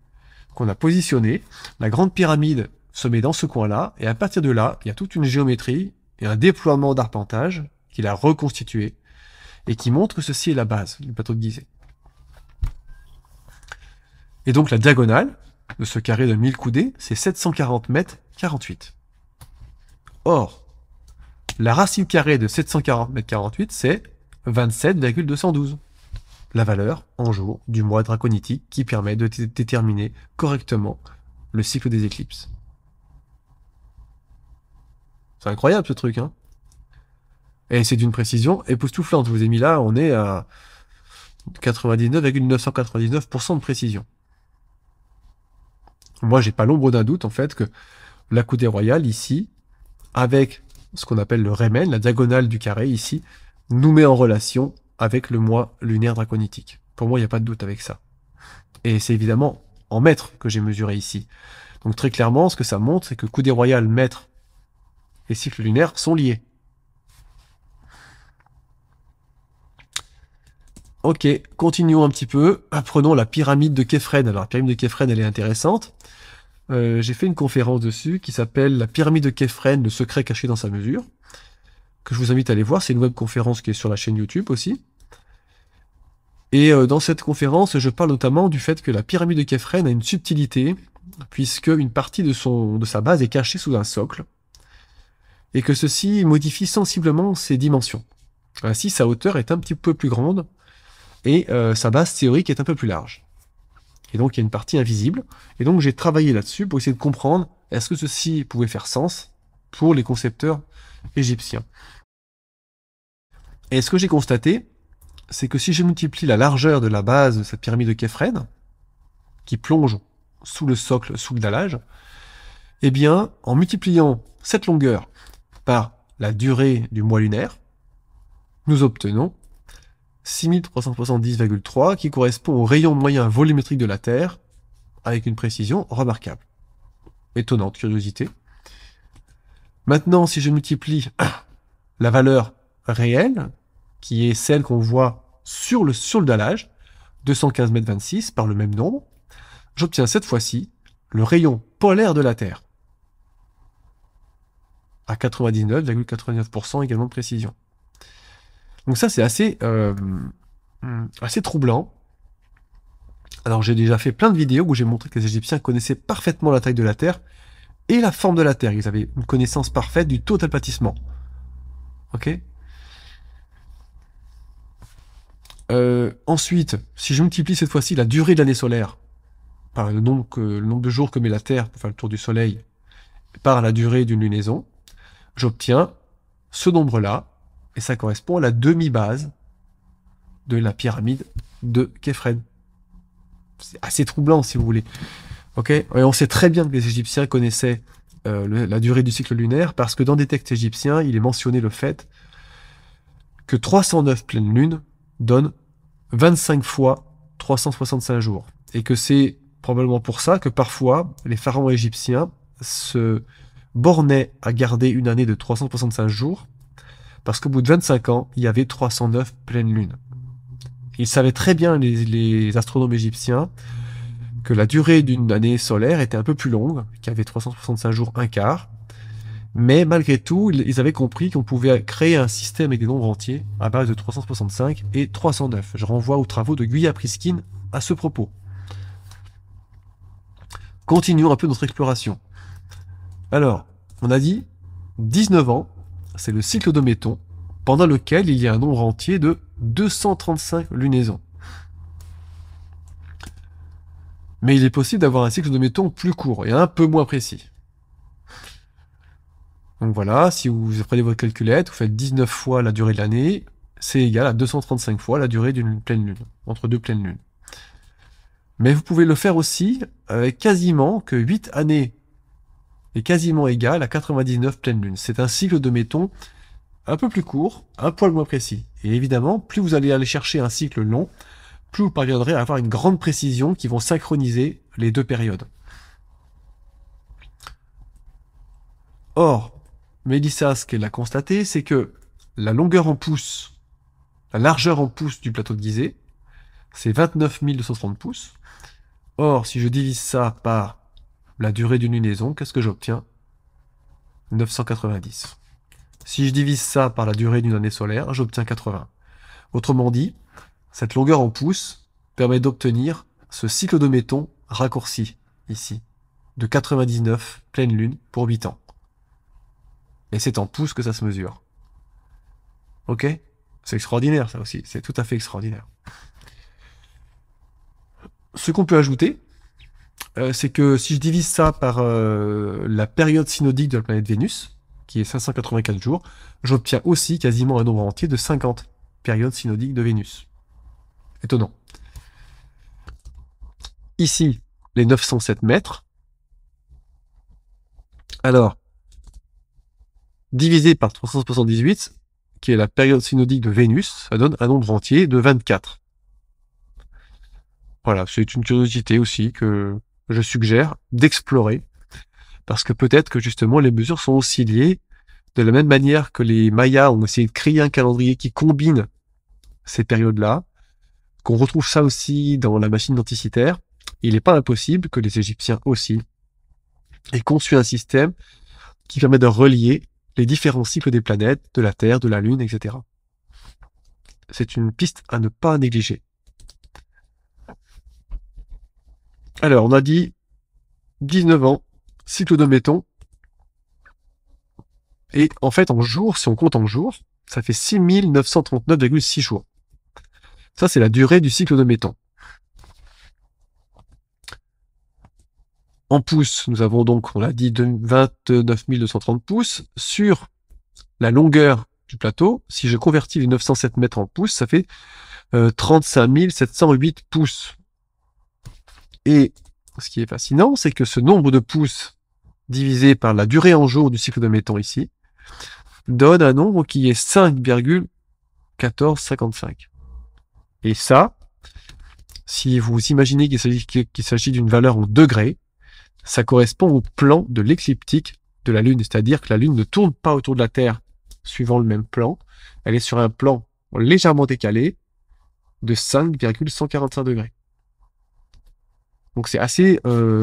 [SPEAKER 1] qu'on a positionné. La grande pyramide se met dans ce coin-là, et à partir de là, il y a toute une géométrie et un déploiement d'arpentage qu'il a reconstitué et qui montre que ceci est la base du plateau de Gizeh. Et donc la diagonale de ce carré de 1000 coudées, c'est 740 mètres 48. Or, la racine carrée de 740 mètres 48, c'est 27,212. La valeur en jours du mois draconitique qui permet de déterminer correctement le cycle des éclipses. C'est incroyable ce truc, hein. Et c'est d'une précision époustouflante. Je vous ai mis là, on est à 99,999% de précision. Moi, j'ai pas l'ombre d'un doute, en fait, que la coudée royale, ici, avec ce qu'on appelle le rémen, la diagonale du carré, ici, nous met en relation avec le mois lunaire draconitique. Pour moi, il n'y a pas de doute avec ça. Et c'est évidemment en mètres que j'ai mesuré ici. Donc très clairement, ce que ça montre, c'est que coudée royale, mètre et cycle lunaire sont liés. Ok, continuons un petit peu. Prenons la pyramide de Képhren. Alors la pyramide de Képhren, elle est intéressante. J'ai fait une conférence dessus qui s'appelle « La pyramide de Képhren, le secret caché dans sa mesure », que je vous invite à aller voir. C'est une webconférence qui est sur la chaîne YouTube aussi. Et dans cette conférence, je parle notamment du fait que la pyramide de Képhren a une subtilité, puisque une partie de sa base est cachée sous un socle, et que ceci modifie sensiblement ses dimensions. Ainsi, sa hauteur est un petit peu plus grande, et sa base théorique est un peu plus large. Et donc, il y a une partie invisible. Et donc, j'ai travaillé là-dessus pour essayer de comprendre est-ce que ceci pouvait faire sens pour les concepteurs égyptiens? Et ce que j'ai constaté, c'est que si je multiplie la largeur de la base de cette pyramide de Képhren, qui plonge sous le socle, sous le dallage, eh bien, en multipliant cette longueur par la durée du mois lunaire, nous obtenons 6370,3 qui correspond au rayon moyen volumétrique de la Terre, avec une précision remarquable. Étonnante curiosité. Maintenant, si je multiplie la valeur réelle, qui est celle qu'on voit sur le dallage, 215 mètres 26 par le même nombre, j'obtiens cette fois-ci le rayon polaire de la Terre, à 99,99% également de précision. Donc ça, c'est assez troublant. Alors j'ai déjà fait plein de vidéos où j'ai montré que les Égyptiens connaissaient parfaitement la taille de la Terre et la forme de la Terre. Ils avaient une connaissance parfaite du taux d'aplatissement. Ok. Ensuite, si je multiplie cette fois-ci la durée de l'année solaire par le nombre de jours que met la Terre pour faire le tour du Soleil par la durée d'une lunaison, j'obtiens ce nombre-là, et ça correspond à la demi-base de la pyramide de Képhren. C'est assez troublant, si vous voulez. Ok. Et on sait très bien que les Égyptiens connaissaient la durée du cycle lunaire, parce que dans des textes égyptiens, il est mentionné le fait que 309 pleines lunes donnent 25 fois 365 jours. Et que c'est probablement pour ça que parfois, les pharaons égyptiens se bornaient à garder une année de 365 jours, parce qu'au bout de 25 ans, il y avait 309 pleines lunes. Ils savaient très bien, les astronomes égyptiens, que la durée d'une année solaire était un peu plus longue, qu'il y avait 365 jours un quart, mais malgré tout, ils avaient compris qu'on pouvait créer un système avec des nombres entiers à base de 365 et 309. Je renvoie aux travaux de Guya Priskin à ce propos. Continuons un peu notre exploration. Alors, on a dit 19 ans, c'est le cycle de Méton, pendant lequel il y a un nombre entier de 235 lunaisons. Mais il est possible d'avoir un cycle de Méton plus court et un peu moins précis. Donc voilà, si vous prenez votre calculette, vous faites 19 fois la durée de l'année, c'est égal à 235 fois la durée d'une pleine lune, entre deux pleines lunes. Mais vous pouvez le faire aussi avec quasiment que 8 années est quasiment égal à 99 pleines lunes. C'est un cycle de Méton un peu plus court, un poil moins précis. Et évidemment, plus vous allez aller chercher un cycle long, plus vous parviendrez à avoir une grande précision qui vont synchroniser les deux périodes. Or, Mélissa, ce qu'elle a constaté, c'est que la longueur en pouces, la largeur en pouces du plateau de Gizeh, c'est 29 230 pouces. Or, si je divise ça par la durée d'une lunaison, qu'est-ce que j'obtiens? 990. Si je divise ça par la durée d'une année solaire, j'obtiens 80. Autrement dit, cette longueur en pouces permet d'obtenir ce cycle de Méton raccourci, ici, de 99 pleines lunes pour 8 ans. Et c'est en pouces que ça se mesure. Ok? C'est extraordinaire, ça aussi. C'est tout à fait extraordinaire. Ce qu'on peut ajouter, c'est que si je divise ça par la période synodique de la planète Vénus, qui est 584 jours, j'obtiens aussi quasiment un nombre entier de 50 périodes synodiques de Vénus. Étonnant. Ici, les 907 mètres. Alors, divisé par 378, qui est la période synodique de Vénus, ça donne un nombre entier de 24. Voilà, c'est une curiosité aussi que je suggère d'explorer, parce que peut-être que justement les mesures sont aussi liées, de la même manière que les Mayas ont essayé de créer un calendrier qui combine ces périodes-là, qu'on retrouve ça aussi dans la machine denticitaire. Il n'est pas impossible que les Égyptiens aussi aient conçu un système qui permet de relier les différents cycles des planètes, de la Terre, de la Lune, etc. C'est une piste à ne pas négliger. Alors, on a dit 19 ans, cycle de Méton, et en fait, en jours, si on compte en jours, ça fait 6939,6 jours. Ça, c'est la durée du cycle de Méton. En pouces, nous avons donc, on l'a dit, 29 230 pouces. Sur la longueur du plateau, si je convertis les 907 mètres en pouces, ça fait 35 708 pouces. Et ce qui est fascinant, c'est que ce nombre de pouces divisé par la durée en jours du cycle de Metton ici, donne un nombre qui est 5,1455. Et ça, si vous imaginez qu'il s'agit d'une valeur en degrés, ça correspond au plan de l'écliptique de la Lune, c'est-à-dire que la Lune ne tourne pas autour de la Terre suivant le même plan, elle est sur un plan légèrement décalé de 5,145 degrés. Donc c'est assez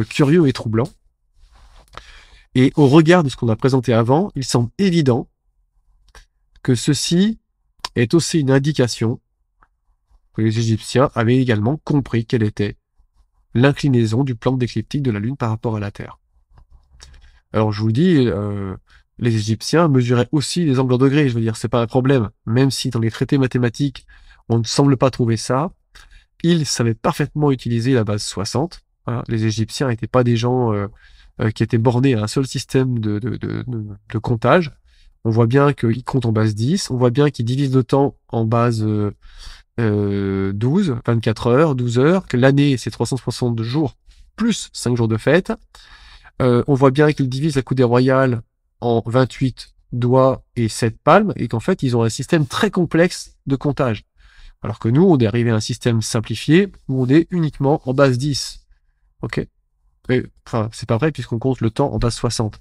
[SPEAKER 1] curieux et troublant. Et au regard de ce qu'on a présenté avant, il semble évident que ceci est aussi une indication que les Égyptiens avaient également compris quelle était l'inclinaison du plan d'écliptique de la Lune par rapport à la Terre. Alors je vous le dis, les Égyptiens mesuraient aussi les angles en degrés, je veux dire, c'est pas un problème. Même si dans les traités mathématiques, on ne semble pas trouver ça, ils savaient parfaitement utiliser la base 60. Hein. Les Égyptiens n'étaient pas des gens qui étaient bornés à un seul système de comptage. On voit bien qu'ils comptent en base 10, on voit bien qu'ils divisent le temps en base 12, 24 heures, 12 heures, que l'année c'est 360 jours plus 5 jours de fête. On voit bien qu'ils divisent la coudée royale en 28 doigts et 7 palmes, et qu'en fait ils ont un système très complexe de comptage. Alors que nous, on est arrivé à un système simplifié où on est uniquement en base 10. Ok? Enfin, c'est pas vrai puisqu'on compte le temps en base 60.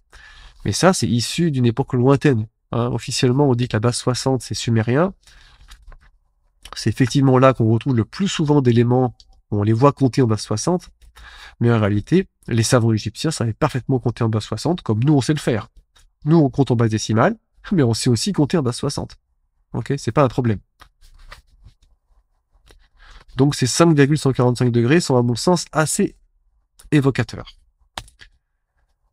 [SPEAKER 1] Mais ça, c'est issu d'une époque lointaine. Hein. Officiellement, on dit que la base 60, c'est sumérien. C'est effectivement là qu'on retrouve le plus souvent d'éléments où on les voit compter en base 60. Mais en réalité, les savants égyptiens savaient parfaitement compter en base 60, comme nous, on sait le faire. Nous, on compte en base décimale, mais on sait aussi compter en base 60. Ok? C'est pas un problème. Donc ces 5,145 degrés sont à mon sens assez évocateurs.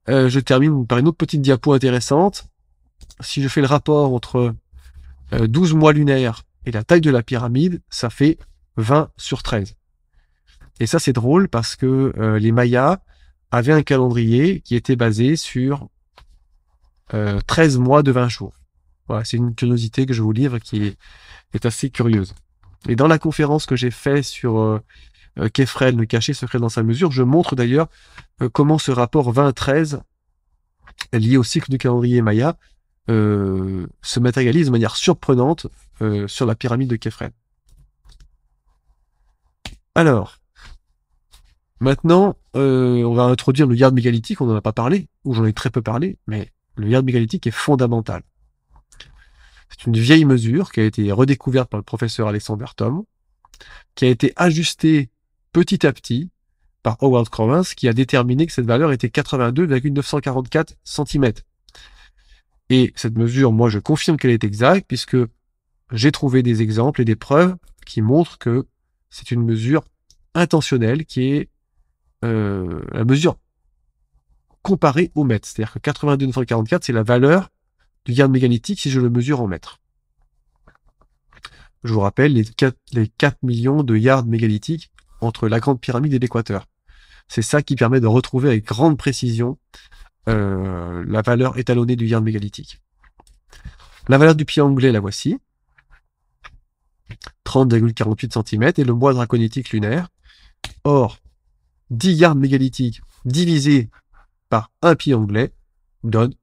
[SPEAKER 1] Je termine par une autre petite diapo intéressante. Si je fais le rapport entre 12 mois lunaires et la taille de la pyramide, ça fait 20/13. Et ça c'est drôle parce que les Mayas avaient un calendrier qui était basé sur 13 mois de 20 jours. Voilà, c'est une curiosité que je vous livre qui est assez curieuse. Et dans la conférence que j'ai faite sur Képhren, le cachet secret dans sa mesure, je montre d'ailleurs comment ce rapport 20-13 lié au cycle du calendrier Maya se matérialise de manière surprenante sur la pyramide de Képhren. Alors, maintenant, on va introduire le yard mégalithique, on n'en a pas parlé, ou j'en ai très peu parlé, mais le yard mégalithique est fondamental. C'est une vieille mesure qui a été redécouverte par le professeur Alexander Thom, qui a été ajustée petit à petit par Howard Crowens, qui a déterminé que cette valeur était 82,944 cm. Et cette mesure, moi, je confirme qu'elle est exacte, puisque j'ai trouvé des exemples et des preuves qui montrent que c'est une mesure intentionnelle, qui est la mesure comparée au mètre. C'est-à-dire que 82,944, c'est la valeur du yard mégalithique si je le mesure en mètres. Je vous rappelle les 4 millions de yards mégalithiques entre la Grande Pyramide et l'Équateur. C'est ça qui permet de retrouver avec grande précision la valeur étalonnée du yard mégalithique. La valeur du pied anglais, la voici. 30,48 cm et le mois draconitique lunaire. Or, 10 yards mégalithiques divisé par un pied anglais donne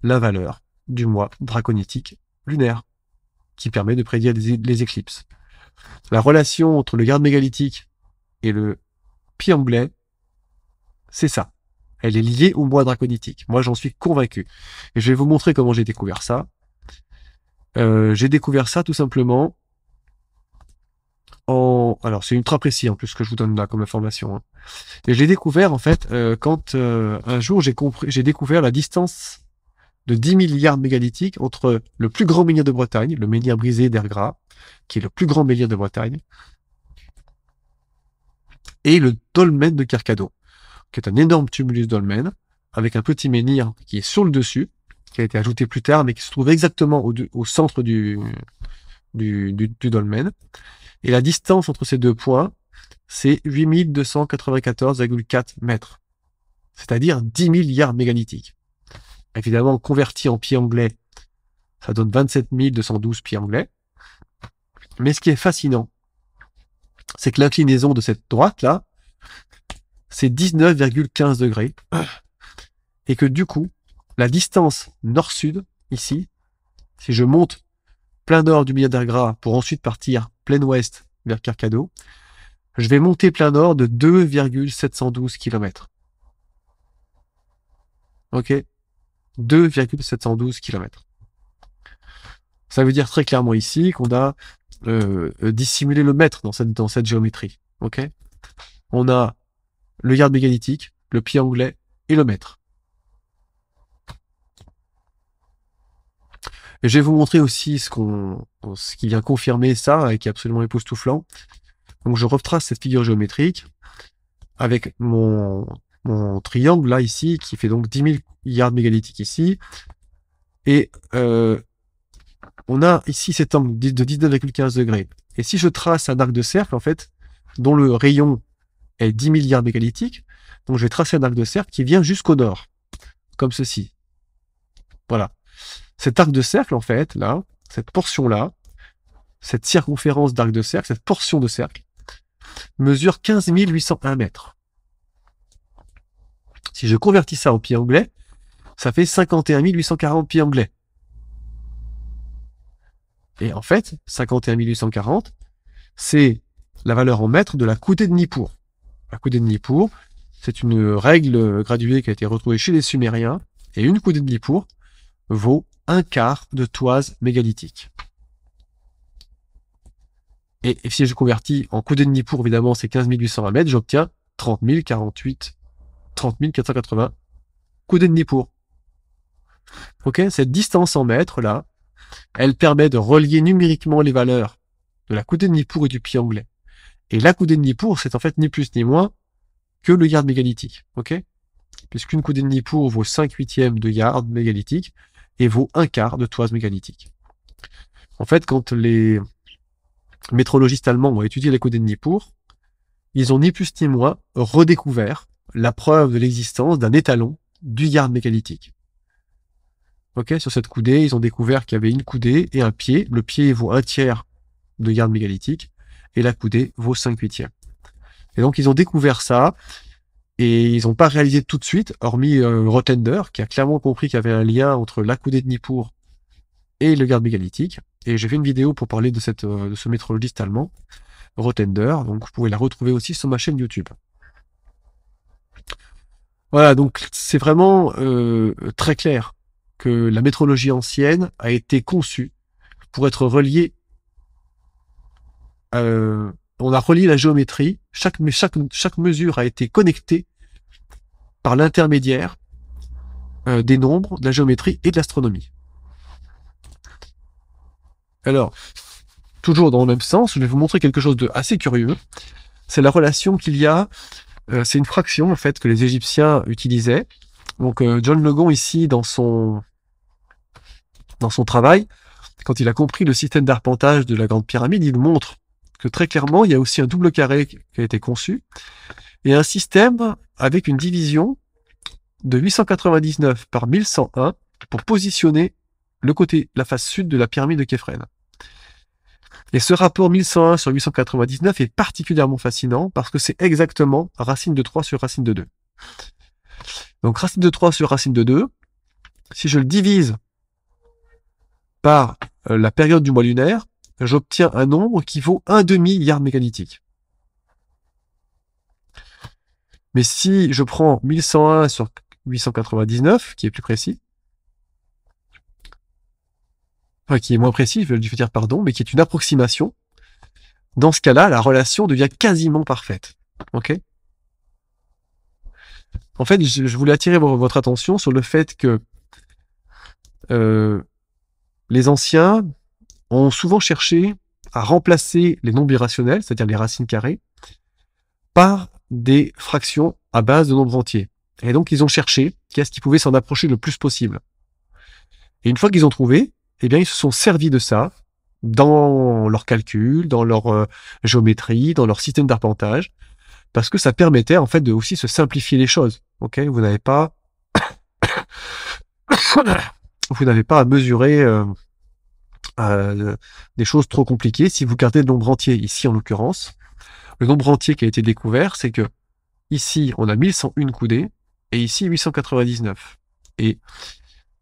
[SPEAKER 1] la valeur du mois draconitique lunaire, qui permet de prédire les éclipses. La relation entre le yard mégalithique et le pied anglais, c'est ça. Elle est liée au mois draconitique. Moi, j'en suis convaincu. Et je vais vous montrer comment j'ai découvert ça. J'ai découvert ça tout simplement alors, c'est ultra précis en plus ce que je vous donne là comme information. Hein. Et je l'ai découvert en fait quand un jour j'ai découvert la distance de 10 000 yards mégalithiques entre le plus grand menhir de Bretagne, le menhir brisé d'Ergras, qui est le plus grand menhir de Bretagne, et le dolmen de Kercado, qui est un énorme tumulus dolmen, avec un petit menhir qui est sur le dessus, qui a été ajouté plus tard, mais qui se trouve exactement au centre du dolmen. Et la distance entre ces deux points, c'est 8294,4 mètres. c'est-à-dire 10 milliards mégalithiques. Évidemment, converti en pieds anglais, ça donne 27 212 pieds anglais. Mais ce qui est fascinant, c'est que l'inclinaison de cette droite-là, c'est 19,15 degrés. Et que du coup, la distance nord-sud, ici, si je monte plein nord du milliardaire gras pour ensuite partir plein ouest vers Carcado, je vais monter plein nord de 2,712 km. Ok, 2,712 km. Ça veut dire très clairement ici qu'on a dissimulé le mètre dans cette géométrie. Ok, on a le yard mégalithique, le pied anglais et le mètre. Et je vais vous montrer aussi ce qui vient confirmer ça et qui est absolument époustouflant. Donc je retrace cette figure géométrique avec mon triangle là ici qui fait donc 10 000 yards mégalithiques ici. Et on a ici cet angle de 19,15 degrés. Et si je trace un arc de cercle en fait, dont le rayon est 10 000 yards mégalithiques, donc je vais tracer un arc de cercle qui vient jusqu'au nord, comme ceci. Voilà. Cet arc de cercle, en fait, là, cette portion-là, cette circonférence d'arc de cercle, cette portion de cercle, mesure 15 801 mètres. Si je convertis ça au pied anglais, ça fait 51 840 pieds anglais. Et en fait, 51 840, c'est la valeur en mètres de la coudée de Nippur. La coudée de Nippur, c'est une règle graduée qui a été retrouvée chez les Sumériens, et une coudée de Nippur vaut un quart de toise mégalithique. Et si je convertis en coudée de Nippur, évidemment, c'est 15 820 mètres, j'obtiens 30 480 coudées de Nippur. Ok, cette distance en mètres, là, elle permet de relier numériquement les valeurs de la coudée de Nippur et du pied anglais. Et la coudée de Nippur, c'est en fait ni plus ni moins que le yard mégalithique. Ok, puisqu'une coudée de Nippur vaut 5/8 de yard mégalithique et vaut un quart de toise mégalithique. En fait, quand les métrologistes allemands ont étudié les coudées de Nippur, ils ont ni plus ni moins redécouvert la preuve de l'existence d'un étalon du yard mégalithique. Ok, sur cette coudée, ils ont découvert qu'il y avait une coudée et un pied. Le pied vaut un tiers de yard mégalithique et la coudée vaut 5/8. Et donc, ils ont découvert ça et ils n'ont pas réalisé tout de suite, hormis Rotender, qui a clairement compris qu'il y avait un lien entre la coudée de Nippur et le yard mégalithique. Et j'ai fait une vidéo pour parler de ce métrologiste allemand, Rotender. Donc, vous pouvez la retrouver aussi sur ma chaîne YouTube. Voilà, donc c'est vraiment très clair que la métrologie ancienne a été conçue pour être reliée. On a relié la géométrie. Chaque mesure a été connectée par l'intermédiaire des nombres, de la géométrie et de l'astronomie. Alors, toujours dans le même sens, je vais vous montrer quelque chose de assez curieux. C'est la relation qu'il y a. C'est une fraction en fait que les Égyptiens utilisaient. Donc John Logan ici dans son travail, quand il a compris le système d'arpentage de la Grande Pyramide, il montre que très clairement il y a aussi un double carré qui a été conçu et un système avec une division de 899 par 1101 pour positionner la face sud de la pyramide de Képhren. Et ce rapport 1101 sur 899 est particulièrement fascinant parce que c'est exactement racine de 3 sur racine de 2. Donc racine de 3 sur racine de 2, si je le divise par la période du mois lunaire, j'obtiens un nombre qui vaut 1/2 yard mégalithique. Mais si je prends 1101 sur 899, qui est plus précis, enfin qui est moins précis, je veux dire pardon, mais qui est une approximation, dans ce cas-là, la relation devient quasiment parfaite. Ok ? En fait, je voulais attirer votre attention sur le fait que les anciens ont souvent cherché à remplacer les nombres irrationnels, c'est-à-dire les racines carrées, par des fractions à base de nombres entiers. Et donc, ils ont cherché qu'est-ce qui pouvait s'en approcher le plus possible. Et une fois qu'ils ont trouvé, eh bien, ils se sont servis de ça dans leurs calculs, dans leur géométrie, dans leur système d'arpentage, parce que ça permettait en fait de aussi se simplifier les choses. Ok, vous n'avez pas à mesurer des choses trop compliquées si vous gardez le nombre entier. Ici, en l'occurrence, le nombre entier qui a été découvert, c'est que ici, on a 1101 coudées et ici 899. Et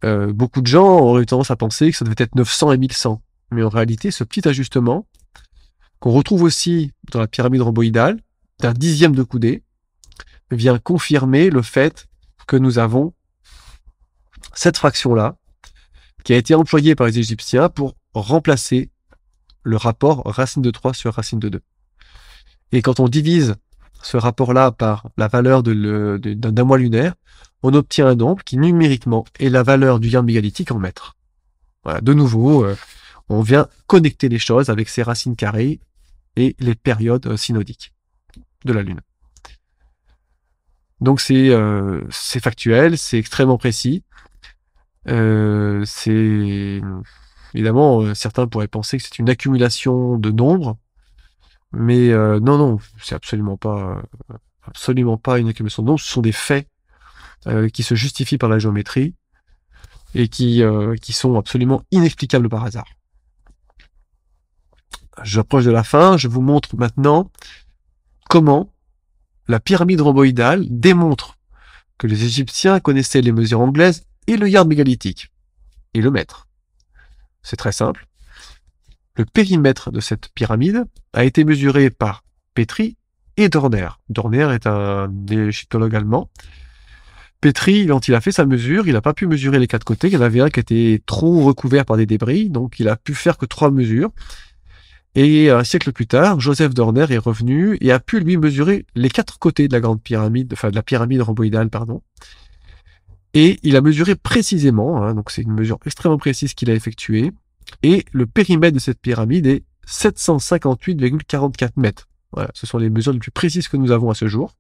[SPEAKER 1] beaucoup de gens auraient tendance à penser que ça devait être 900 et 1100. Mais en réalité, ce petit ajustement, qu'on retrouve aussi dans la pyramide rhomboïdale, d'un dixième de coudée, vient confirmer le fait que nous avons cette fraction-là, qui a été employée par les Égyptiens pour remplacer le rapport racine de 3 sur racine de 2. Et quand on divise ce rapport-là par la valeur d'un mois lunaire, on obtient un nombre qui numériquement est la valeur du yard mégalithique en mètres. Voilà, de nouveau, on vient connecter les choses avec ces racines carrées et les périodes synodiques de la Lune. Donc c'est factuel, c'est extrêmement précis. Évidemment, certains pourraient penser que c'est une accumulation de nombres, mais non, c'est absolument pas une accumulation de nombres. Ce sont des faits qui se justifient par la géométrie et qui sont absolument inexplicables par hasard. J'approche de la fin, je vous montre maintenant comment la pyramide rhomboïdale démontre que les Égyptiens connaissaient les mesures anglaises et le yard mégalithique, et le mètre. C'est très simple. Le périmètre de cette pyramide a été mesuré par Petrie et Dorner. Dorner est un égyptologue allemand. Petrie, quand il a fait sa mesure, il n'a pas pu mesurer les quatre côtés. Il y en avait un qui était trop recouvert par des débris, donc il a pu faire que 3 mesures. Et un siècle plus tard, Joseph Dorner est revenu et a pu lui mesurer les 4 côtés de la grande pyramide, enfin de la pyramide rhomboïdale, pardon. Et il a mesuré précisément, hein, donc c'est une mesure extrêmement précise qu'il a effectuée, et le périmètre de cette pyramide est 758,44 mètres. Voilà, ce sont les mesures les plus précises que nous avons à ce jour.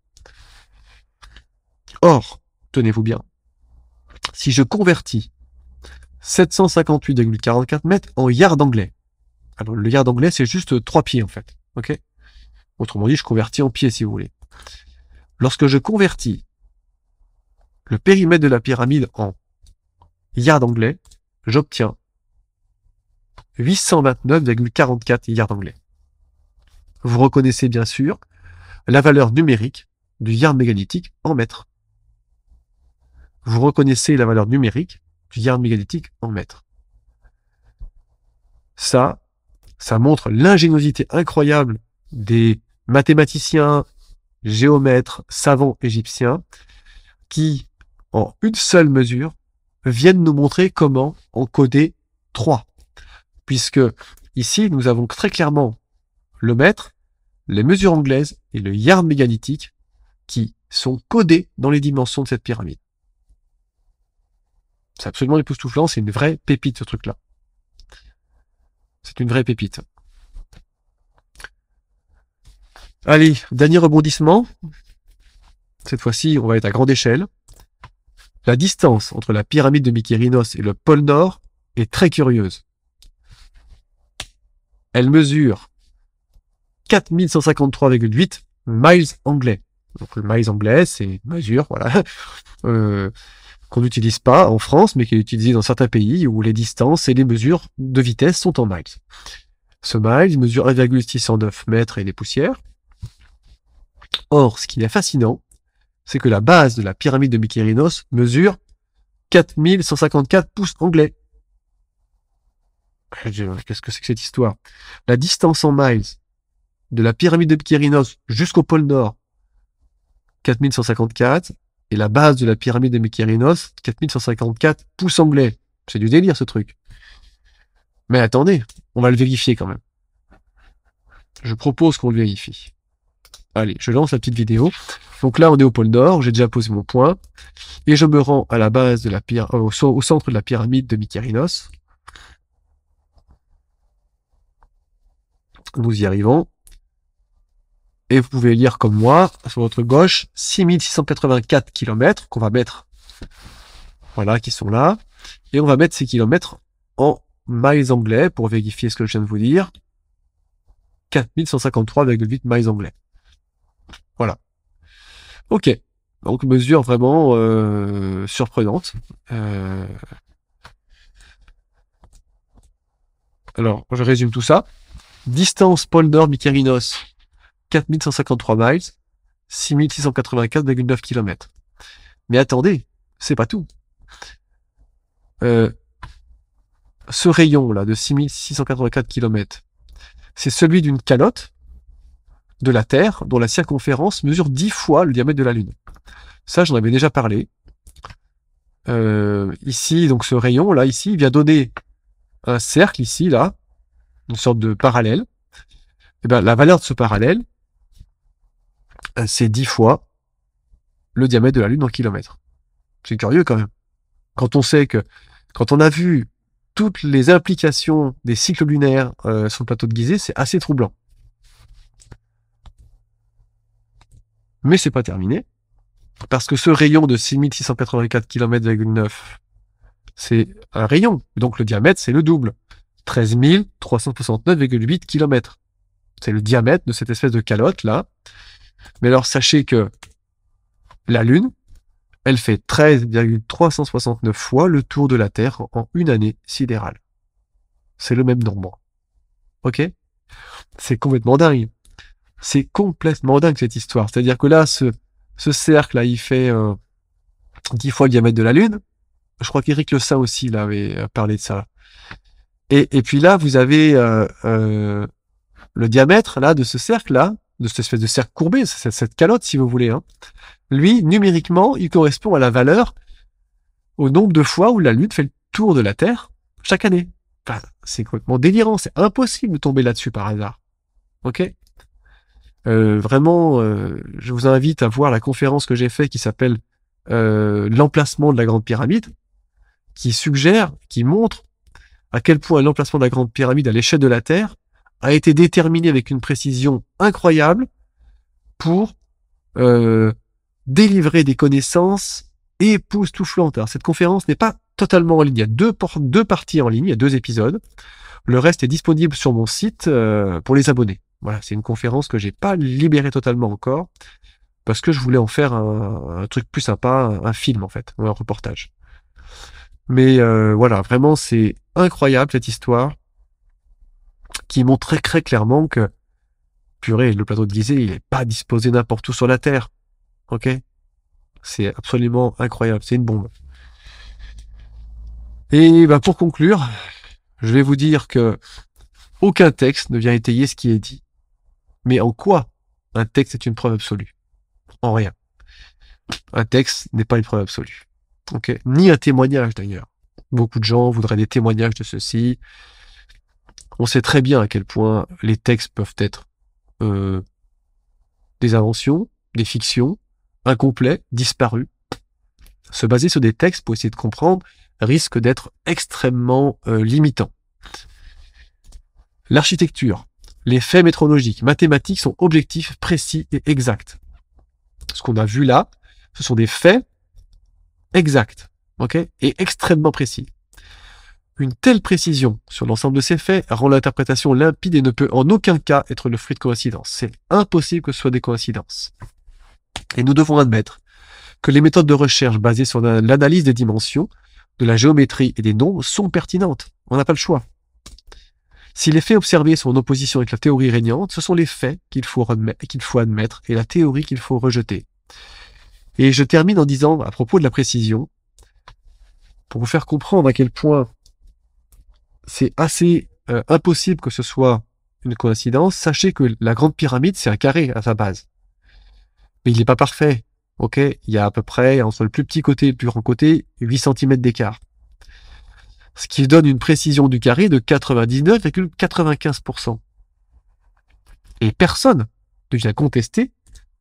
[SPEAKER 1] Or, tenez-vous bien, si je convertis 758,44 mètres en yard anglais, alors le yard anglais c'est juste 3 pieds en fait, ok? Autrement dit, je convertis en pieds si vous voulez. Lorsque je convertis le périmètre de la pyramide en yard anglais, j'obtiens 829,44 yards anglais. Vous reconnaissez bien sûr la valeur numérique du yard mégalithique en mètres. Vous reconnaissez la valeur numérique du yard mégalithique en mètres. Ça montre l'ingéniosité incroyable des mathématiciens, géomètres, savants égyptiens qui, en une seule mesure, viennent nous montrer comment encoder 3. Puisque ici, nous avons très clairement le mètre, les mesures anglaises et le yard mégalithique qui sont codés dans les dimensions de cette pyramide. C'est absolument époustouflant, c'est une vraie pépite ce truc-là. C'est une vraie pépite. Allez, dernier rebondissement. Cette fois-ci, on va être à grande échelle. La distance entre la pyramide de Mykérinos et le pôle Nord est très curieuse. Elle mesure 4153,8 miles anglais. Donc le miles anglais, c'est une mesure, voilà, qu'on n'utilise pas en France, mais qui est utilisée dans certains pays où les distances et les mesures de vitesse sont en miles. Ce miles mesure 1,609 mètres et des poussières. Or, ce qui est fascinant, c'est que la base de la pyramide de Mykérinos mesure 4154 pouces anglais. Qu'est-ce que c'est que cette histoire? La distance en miles de la pyramide de Mykérinos jusqu'au pôle Nord, 4154, et la base de la pyramide de Mykérinos, 4154 pouces anglais. C'est du délire ce truc. Mais attendez, on va le vérifier quand même. Je propose qu'on le vérifie. Allez, je lance la petite vidéo. Donc là, on est au pôle Nord, j'ai déjà posé mon point, et je me rends à la base de la au centre de la pyramide de Mykérinos. Nous y arrivons. Et vous pouvez lire comme moi, sur votre gauche, 6684 km qu'on va mettre, voilà, qui sont là. Et on va mettre ces kilomètres en miles anglais pour vérifier ce que je viens de vous dire. 4153,8 miles anglais. Voilà. Ok. Donc mesure vraiment surprenante. Alors, je résume tout ça. Distance pôle Nord Mykérinos, 4153 miles, 6684,9 km. Mais attendez, c'est pas tout. Ce rayon-là de 6684 km, c'est celui d'une calotte de la Terre dont la circonférence mesure 10 fois le diamètre de la Lune. Ça, j'en avais déjà parlé. Ici, donc ce rayon-là, ici, il vient donner un cercle, ici, là, une sorte de parallèle. Et bien, la valeur de ce parallèle, c'est 10 fois le diamètre de la Lune en kilomètres. C'est curieux quand même. Quand on sait que, quand on a vu toutes les implications des cycles lunaires sur le plateau de Gizeh, c'est assez troublant. Mais c'est pas terminé, parce que ce rayon de 6684 km,9, c'est un rayon, donc le diamètre, c'est le double. 13 369,8 km. C'est le diamètre de cette espèce de calotte-là. Mais alors, sachez que la Lune, elle fait 13,369 fois le tour de la Terre en une année sidérale. C'est le même nombre. Ok? C'est complètement dingue. C'est complètement dingue cette histoire. C'est-à-dire que là, ce cercle-là, il fait 10 fois le diamètre de la Lune. Je crois qu'Éric Le Saint aussi là, avait parlé de ça. Et puis là, vous avez le diamètre là de ce cercle-là, de cette espèce de cercle courbé, cette calotte si vous voulez. Hein. Lui, numériquement, il correspond à la valeur, au nombre de fois où la Lune fait le tour de la Terre chaque année. Enfin, c'est complètement délirant, c'est impossible de tomber là-dessus par hasard. Ok? Vraiment, je vous invite à voir la conférence que j'ai faite qui s'appelle l'emplacement de la Grande Pyramide, qui suggère, qui montre à quel point l'emplacement de la Grande Pyramide à l'échelle de la Terre a été déterminé avec une précision incroyable pour délivrer des connaissances époustouflantes. Alors, cette conférence n'est pas totalement en ligne. Il y a deux parties en ligne, il y a 2 épisodes. Le reste est disponible sur mon site pour les abonnés. Voilà, c'est une conférence que j'ai pas libérée totalement encore parce que je voulais en faire un truc plus sympa, un film en fait, un reportage. Mais voilà, vraiment, c'est incroyable cette histoire qui montre très, très clairement que, purée, le plateau de Gizeh, il n'est pas disposé n'importe où sur la Terre. Ok? C'est absolument incroyable, c'est une bombe. Et bah, pour conclure, je vais vous dire que aucun texte ne vient étayer ce qui est dit. Mais en quoi un texte est une preuve absolue? En rien. Un texte n'est pas une preuve absolue. Ok? Ni un témoignage d'ailleurs. Beaucoup de gens voudraient des témoignages de ceci. On sait très bien à quel point les textes peuvent être des inventions, des fictions, incomplets, disparus. Se baser sur des textes pour essayer de comprendre risque d'être extrêmement limitant. L'architecture, les faits métrologiques, mathématiques sont objectifs, précis et exacts. Ce qu'on a vu là, ce sont des faits exacts, ok, et extrêmement précis. Une telle précision sur l'ensemble de ces faits rend l'interprétation limpide et ne peut en aucun cas être le fruit de coïncidences. C'est impossible que ce soit des coïncidences. Et nous devons admettre que les méthodes de recherche basées sur l'analyse des dimensions, de la géométrie et des nombres sont pertinentes. On n'a pas le choix. Si les faits observés sont en opposition avec la théorie régnante, ce sont les faits qu'il faut admettre et la théorie qu'il faut rejeter. Et je termine en disant, à propos de la précision, pour vous faire comprendre à quel point c'est assez impossible que ce soit une coïncidence, sachez que la Grande Pyramide, c'est un carré à sa base. Mais il n'est pas parfait. Ok, il y a à peu près, entre le plus petit côté et le plus grand côté, 8 cm d'écart. Ce qui donne une précision du carré de 99,95%. Et personne ne vient contester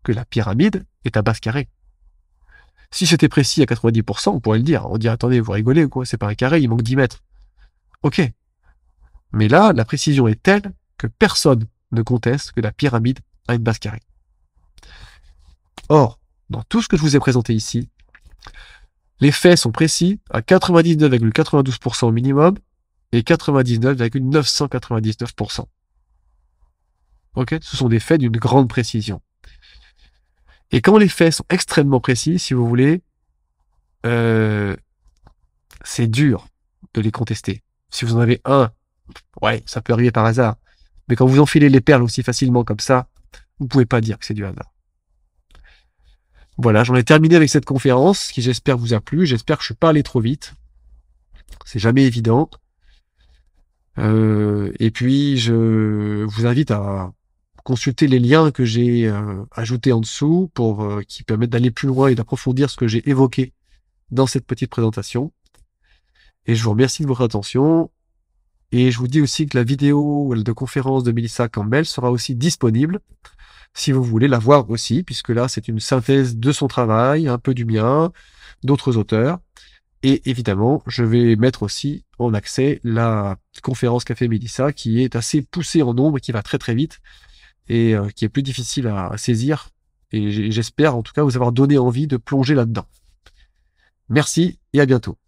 [SPEAKER 1] que la pyramide est à base carrée. Si c'était précis à 90%, on pourrait le dire. On dit, attendez, vous rigolez ou quoi? C'est pas un carré, il manque 10 mètres. Ok. Mais là, la précision est telle que personne ne conteste que la pyramide a une base carrée. Or, dans tout ce que je vous ai présenté ici, les faits sont précis à 99,92% au minimum et 99,999%. Ok, ce sont des faits d'une grande précision. Et quand les faits sont extrêmement précis, si vous voulez, c'est dur de les contester. Si vous en avez un, ouais, ça peut arriver par hasard. Mais quand vous enfilez les perles aussi facilement comme ça, vous pouvez pas dire que c'est du hasard. Voilà, j'en ai terminé avec cette conférence qui j'espère vous a plu. J'espère que je suis pas allé trop vite. C'est jamais évident. Et puis, je vous invite à consulter les liens que j'ai ajoutés en dessous pour qui permettent d'aller plus loin et d'approfondir ce que j'ai évoqué dans cette petite présentation. Et je vous remercie de votre attention. Et je vous dis aussi que la vidéo de conférence de Melissa Campbell sera aussi disponible si vous voulez la voir aussi, puisque là, c'est une synthèse de son travail, un peu du mien, d'autres auteurs. Et évidemment, je vais mettre aussi en accès la conférence qu'a fait Melissa, qui est assez poussée en nombre et qui va très très vite et qui est plus difficile à saisir. Et j'espère en tout cas vous avoir donné envie de plonger là-dedans. Merci et à bientôt.